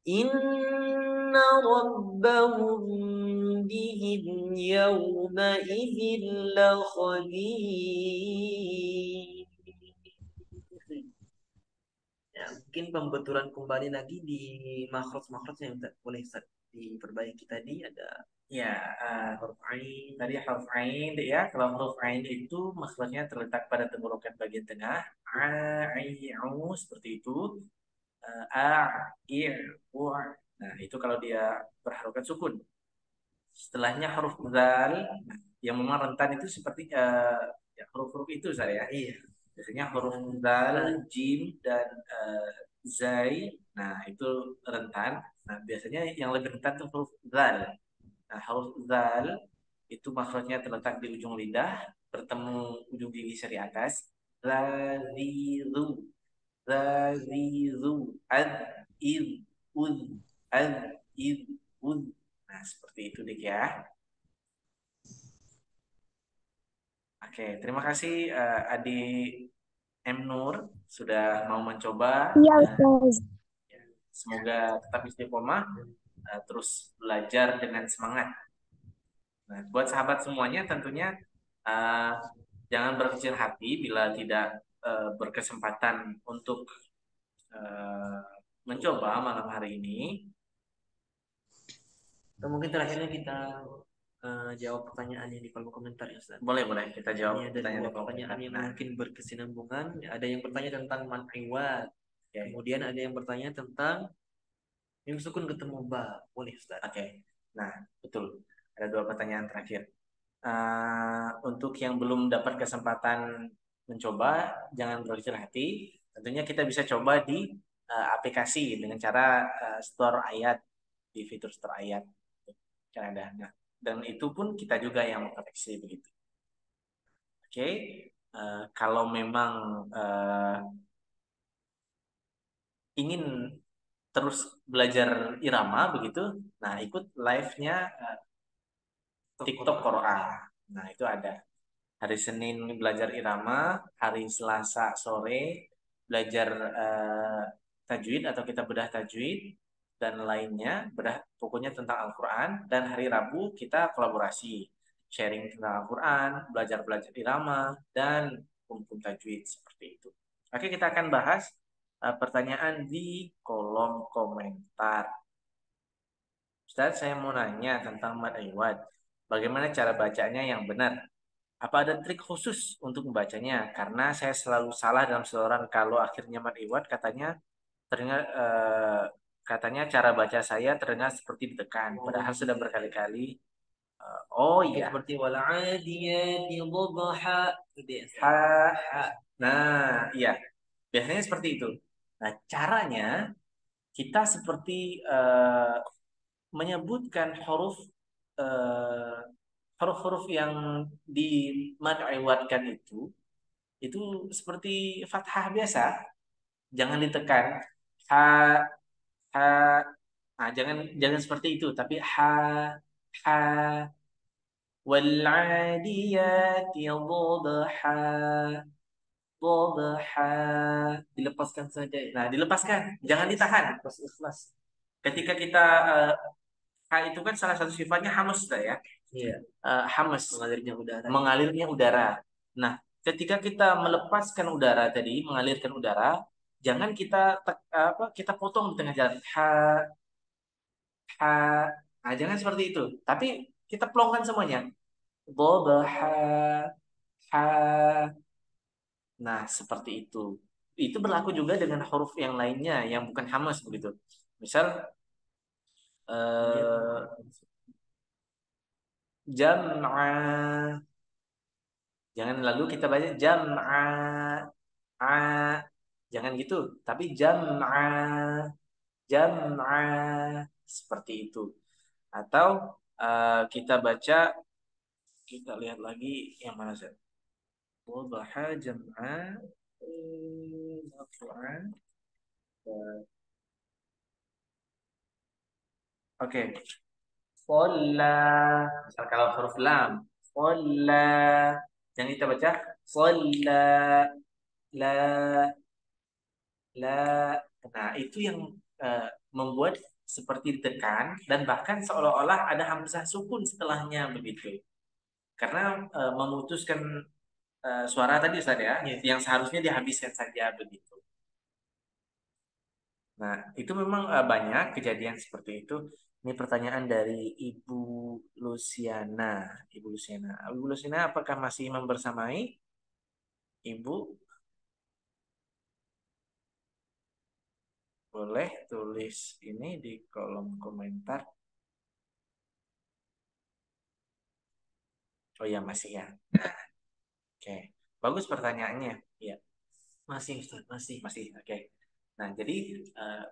إن ربهم بهم يومئذ لخبير. Ya, mungkin pembetulan kembali lagi di makhraj-makhraj yang boleh diperbaiki tadi ada Ya, huruf Tadi huruf Ain ya. Kalau huruf Ain itu maksudnya terletak pada tenggorokan bagian tengah. A-I-U seperti itu. A-I-U. Nah, itu kalau dia berharokat sukun. Setelahnya huruf zal, yang memang rentan itu seperti ya, huruf-huruf itu saya. Iya. Biasanya huruf zal, jim, dan zai. Nah, itu rentan. Nah, biasanya yang lebih rentan itu huruf zal. Nah, huruf zal itu maksudnya terletak di ujung lidah, bertemu ujung gigi seri atas. Zazizu, zazizu, ad, id, ud, ad, id, ud. Nah, seperti itu dik ya. Oke, terima kasih Adik M. Nur sudah mau mencoba. Iya, Dan Ustaz. ya, semoga tetap istiqomah, terus belajar dengan semangat. Nah, buat sahabat semuanya tentunya uh, jangan berkecil hati bila tidak berkesempatan untuk uh, mencoba malam hari ini. Atau mungkin terakhirnya kita jawab pertanyaan yang di kolom komentar ya Ustaz. Boleh, boleh kita jawab Ini ada pertanyaan dua di kolom pertanyaan komentar. yang Nah, mungkin berkesinambungan. Ada yang bertanya tentang man'iwat. oke. Kemudian ada yang bertanya tentang mim sukun ketemu ba. Boleh Ustaz. Oke. Nah, betul. Ada dua pertanyaan terakhir. Untuk yang belum dapat kesempatan mencoba, jangan berkecil hati. Tentunya kita bisa coba di aplikasi dengan cara store ayat di fitur store ayat. Kan ada. Nah, dan itu pun kita juga yang mengkoreksi begitu. Oke. Kalau memang ingin terus belajar irama begitu, nah ikut live-nya TikTok Quran. Nah, itu ada. Hari Senin belajar irama, hari Selasa sore belajar tajwid atau kita bedah tajwid dan lainnya, bedah pokoknya tentang Al-Qur'an, dan hari Rabu kita kolaborasi, sharing tentang Al-Qur'an, belajar-belajar irama dan hukum tajwid seperti itu. Oke, kita akan bahas pertanyaan di kolom komentar. Ustaz, saya mau nanya tentang mad iwad. Bagaimana cara bacanya yang benar? Apa ada trik khusus untuk membacanya? Karena saya selalu salah dalam setoran kalau akhirnya mad iwad katanya cara baca saya terdengar seperti ditekan. Padahal sudah berkali-kali. Oh iya. Seperti wal adiyati dhabha. Gitu ya, Ustaz. Ha. Nah, iya. Biasanya seperti itu. Nah, caranya kita seperti menyebutkan eh, huruf-huruf yang dimad'iwatkan itu seperti fathah biasa, jangan ditekan. Ha, ha. Nah, jangan jangan seperti itu, tapi ha, ha, wal 'adiyati dhabha, dhabha. Dilepaskan saja ya. Nah, dilepaskan, jangan ditahan. Lepas ikhlas. Ketika kita ha itu kan salah satu sifatnya hamas ya. Iya. Hamas, Mengalirnya udara. mengalirnya udara. Nah, ketika kita melepaskan udara tadi, mengalirkan udara, jangan kita potong di tengah jalan. Ha, ha. Nah, jangan seperti itu. Tapi kita pelongkan semuanya. Boba, ha, ha. Nah, seperti itu. Itu berlaku juga dengan huruf yang lainnya yang bukan hamas begitu. Misal jam'a. Jangan lalu kita baca jam'a, a, jangan gitu. Tapi jam'a, jam'a seperti itu. Atau kita baca, kita lihat lagi yang mana sih? Wadaha jam'a, Al-Quran. Oke. Sholla. Misal kalau huruf lam. Sholla. Yang kita baca. Sholla. La. La. Nah, itu yang membuat seperti ditekan dan bahkan seolah-olah ada hamzah sukun setelahnya begitu. Karena memutuskan suara tadi Ustaz ya, yang seharusnya dihabiskan saja begitu. Nah, itu memang banyak kejadian seperti itu. Ini pertanyaan dari Ibu Luciana. Ibu Luciana. Ibu Luciana, apakah masih membersamai? Ibu? Boleh tulis ini di kolom komentar. Oh ya, masih ya. Oke. Bagus pertanyaannya. Iya. Masih, Ustaz. Masih. Oke. Nah, jadi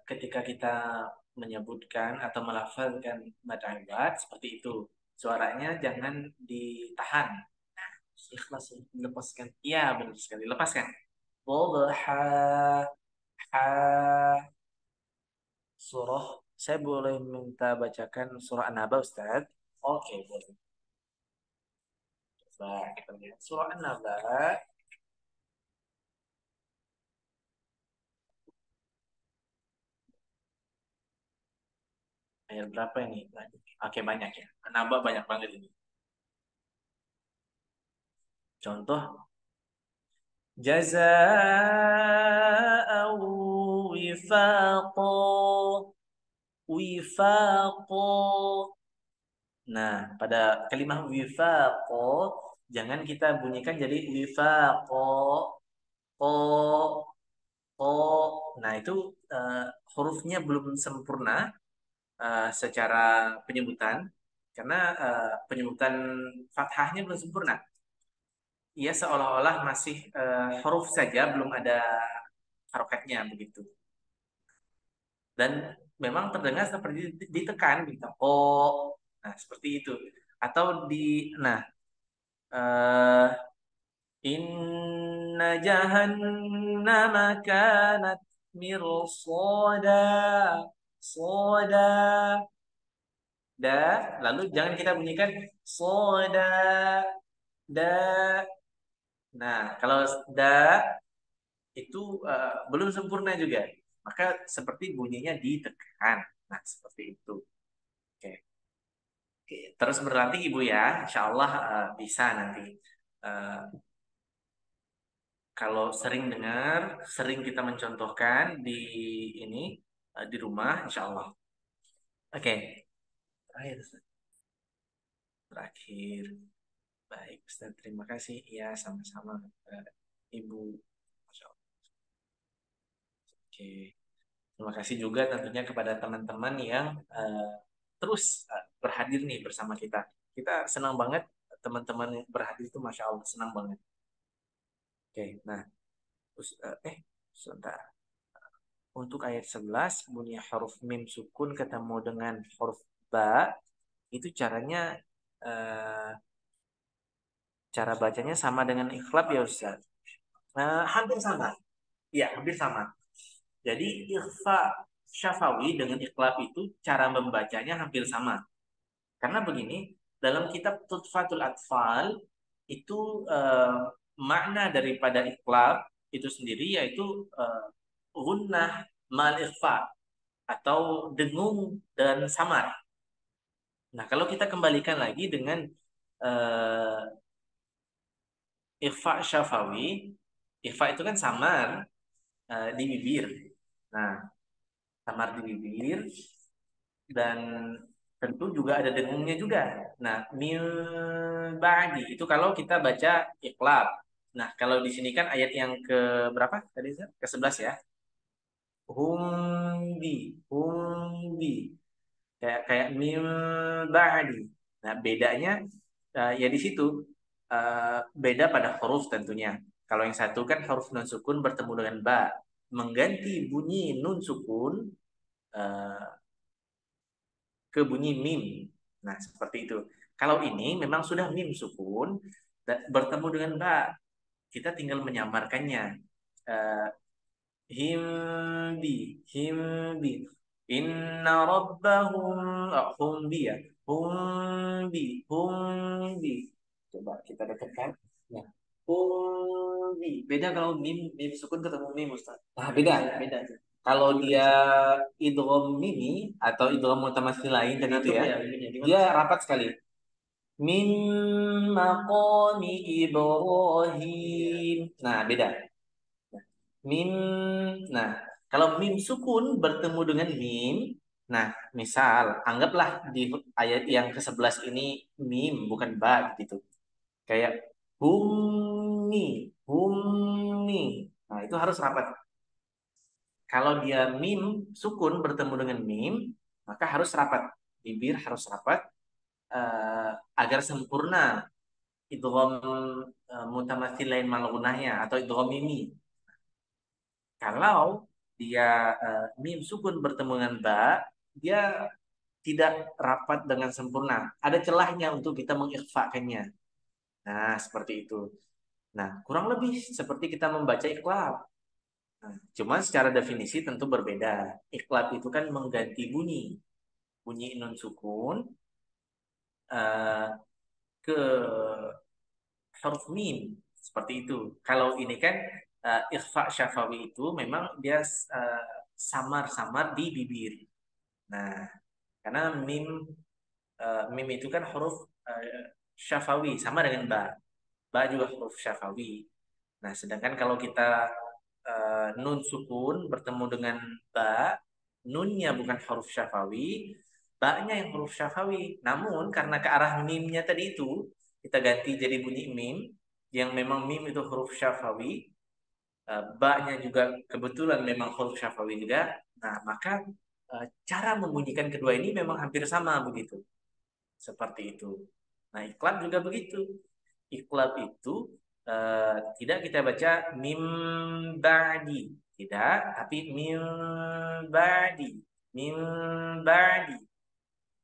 ketika kita menyebutkan atau melafalkan mad ibad seperti itu, suaranya jangan ditahan. Ikhlas, dilepaskan. Iya, benar sekali. Lepaskan. Wadha, ha, surah. Saya boleh minta bacakan surah An-Naba, Ustaz? Oke, boleh. Coba kita lihat surah An-Naba. Ayat berapa ini? Oke, banyak ya. An-Naba banyak banget ini. Contoh, jazaa'an wifaqa. Wifaqa. Nah, pada kalimat wifaqa jangan kita bunyikan jadi wifaqa ko ko. Nah, itu eh, hurufnya belum sempurna secara penyebutan karena penyebutan fathahnya belum sempurna. Ia seolah-olah masih huruf saja, belum ada harokatnya begitu. Dan memang terdengar seperti ditekan gitu. Oh, nah seperti itu. Atau nah eh, inna jahannama kanat mirsada, soda, da. Lalu jangan kita bunyikan soda, da. Nah, kalau da itu belum sempurna juga. Maka seperti bunyinya ditekan. Nah, seperti itu. Oke. Oke. Terus berlatih Ibu ya. Insya Allah bisa nanti. Eh, kalau sering dengar, sering kita mencontohkan di ini di rumah, insya Allah. Oke. Terakhir, Ustaz. Terakhir. Baik, Ustaz. Terima kasih. Ya, sama-sama. Ibu. Masya Allah. Oke. Terima kasih juga tentunya kepada teman-teman yang terus berhadir nih bersama kita. Kita senang banget teman-teman yang berhadir itu, Masya Allah, senang banget. Oke, nah, terus, sebentar. Untuk ayat 11, bunyi huruf mim sukun ketemu dengan huruf ba, itu caranya, eh, cara bacanya sama dengan ikhlab ya Ustaz? Hampir sama. Iya, hampir sama. Jadi ikhfa syafawi dengan ikhlab itu cara membacanya hampir sama. Karena begini, dalam kitab Tutfatul Atfal itu makna daripada iqlab itu sendiri yaitu gunnah mal ikhfa atau dengung dan samar. Nah, kalau kita kembalikan lagi dengan uh, ikhfa syafawi, ikhfa itu kan samar di bibir. Nah, samar di bibir dan tentu juga ada dengungnya juga. Nah, mil ba'di itu kalau kita baca iqlab. Nah, kalau di sini kan ayat yang ke berapa tadi Zat? Ke 11 ya. Humbi. Kayak mil ba'di. Nah, bedanya ya di situ beda pada huruf tentunya. Kalau yang satu kan huruf nun sukun bertemu dengan ba, mengganti bunyi nun sukun eh, ke bunyi mim. Nah, seperti itu. Kalau ini memang sudah mim sukun dan bertemu dengan ba. Kita tinggal menyamarkannya. Eh, himbi. Inna rabbahum humbi ya. Humbi. Coba kita dekatkan. Ya. Humbi. Beda kalau mim sukun ketemu mim, Ustaz. Nah, beda. Beda. Kalau dia idgham mimi atau idgham mutamatsil lain tadi itu ya, dia rapat sekali. Min maqami Ibrahim. Nah, beda. Mim. Nah, kalau mim sukun bertemu dengan mim, nah, misal anggaplah di ayat yang ke-11 ini mim bukan ba gitu. Kayak hummi. Nah, itu harus rapat. Kalau dia mim sukun bertemu dengan mim, maka harus rapat. Bibir harus rapat agar sempurna idgham mutamatsilain mal gunahnya atau idgham mimi. Kalau dia mim sukun bertemu dengan ba, dia tidak rapat dengan sempurna. Ada celahnya untuk kita mengikhfakannya. Nah, seperti itu. Nah, kurang lebih seperti kita membaca iqlab. Nah, cuma secara definisi tentu berbeda. Iqlab itu kan mengganti bunyi. Bunyi nun sukun eh, ke huruf mim. Seperti itu. Kalau ini kan ikhfa syafawi itu memang dia samar-samar di bibir. Nah, karena mim itu kan huruf syafawi sama dengan ba. Ba juga huruf syafawi. Nah, sedangkan kalau kita nun sukun bertemu dengan ba, nunnya bukan huruf syafawi, ba-nya yang huruf syafawi. Namun karena ke arah mimnya tadi itu kita ganti jadi bunyi mim, yang memang mim itu huruf syafawi, ba-nya juga kebetulan memang huruf syafawi juga. Nah, maka cara membunyikan kedua ini memang hampir sama begitu. Seperti itu. Nah, iklab juga begitu. Iklab itu tidak kita baca mim ba'di, tidak, tapi mim ba'di, mim ba'di.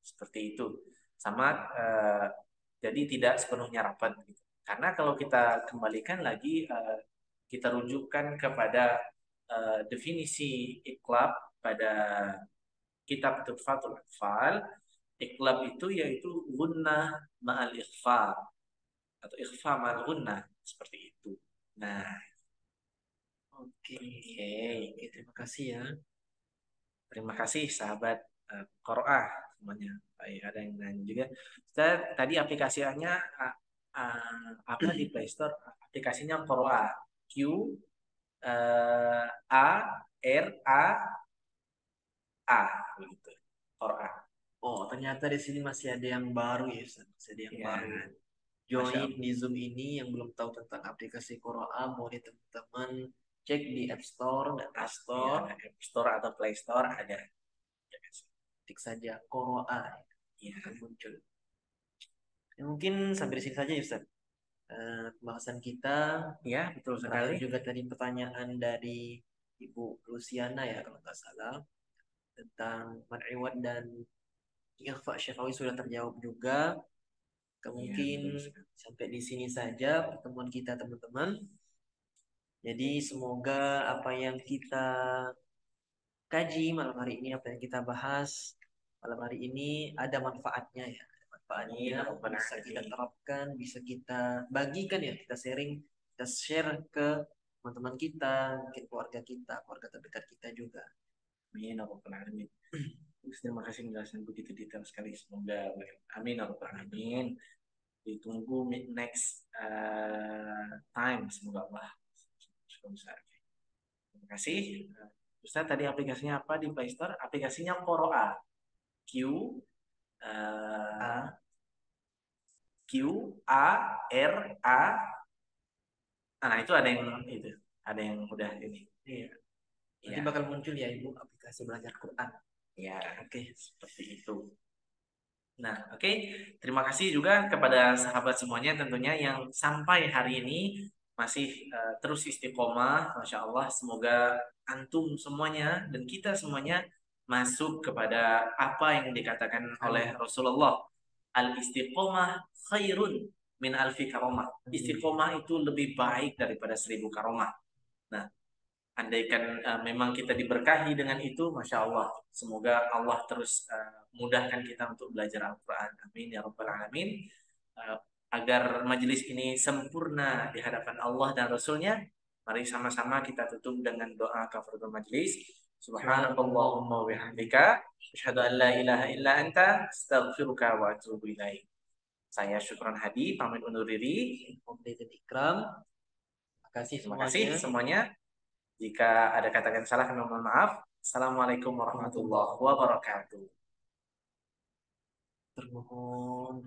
Seperti itu. Sama jadi tidak sepenuhnya rapat gitu. Karena kalau kita kembalikan lagi kita rujukkan kepada definisi iklab pada kitab Tuhfatul Atfal. Iklab itu yaitu gunnah ma'al ikhfa atau ikhfa ma'al gunnah seperti itu. Nah, Oke, oke. terima kasih ya. Terima kasih sahabat Qur'ah semuanya. Baik, ada yang nanya juga. Ustaz, tadi aplikasinya apa di Play Store? Aplikasinya Qur'ah. Q A R A A begitu. Qur'ah. Oh, ternyata di sini masih ada yang baru ya, Ustaz. Masih ada yang Ya, baru. Masya Join Allah. di Zoom ini yang belum tahu tentang aplikasi Quora, boleh teman-teman cek di App Store dan App Store, Ya, App Store atau Play Store ada. ketik saja Quora, Ya, akan muncul. Ya, mungkin sampai di sini saja ya, Ustaz. Pembahasan kita ya betul terakhir sekali. juga tadi pertanyaan dari Ibu Luciana ya kalau nggak salah tentang man'iwat dan ikhfa syafawi sudah terjawab juga. Ya, Mungkin betul sekali. sampai di sini saja pertemuan kita teman-teman. Jadi semoga apa yang kita kaji malam hari ini, apa yang kita bahas malam hari ini ada manfaatnya ya. Ada manfaatnya bisa kita terapkan, bisa kita bagikan ya, kita sharing, kita share ke teman-teman kita, mungkin keluarga kita, keluarga terdekat kita juga. Amin, ya Rabbal Alamin. Terima kasih penjelasan begitu detail sekali. Semoga amin, ya Rabbal Alamin. Ditunggu next time. Semoga Allah. Terima kasih. Ustaz, tadi aplikasinya apa di Play Store? Aplikasinya Qoro'a. Q A, Q A R A. Nah, itu ada yang itu. Ada yang udah ini. iya. Nanti Ya, bakal muncul ya Ibu aplikasi belajar Quran. ya, oke, seperti itu. Nah, oke. Terima kasih juga kepada sahabat semuanya tentunya yang sampai hari ini masih terus istiqomah. Masya Allah, semoga antum semuanya dan kita semuanya masuk kepada apa yang dikatakan oleh Rasulullah. Al-istiqomah khairun min alfi karomah. Istiqomah itu lebih baik daripada 1000 karomah. Nah, andaikan memang kita diberkahi dengan itu, Masya Allah. Semoga Allah terus mudahkan kita untuk belajar Al-Quran. Amin ya Rabbal Alamin. Uh, agar majelis ini sempurna di hadapan Allah dan Rasulnya, mari sama-sama kita tutup dengan doa kafaratul majelis. Subhanakallahumma wa bihamdika, asyhadu an la ilaha illa anta, astaghfiruka wa atubu ilaik. Saya Syukran Hadi, pamit undur diri. Komplit Ikram. Terima kasih semuanya. Jika ada kata-kata salah, kami mohon maaf. Assalamualaikum warahmatullahi wabarakatuh. Termohon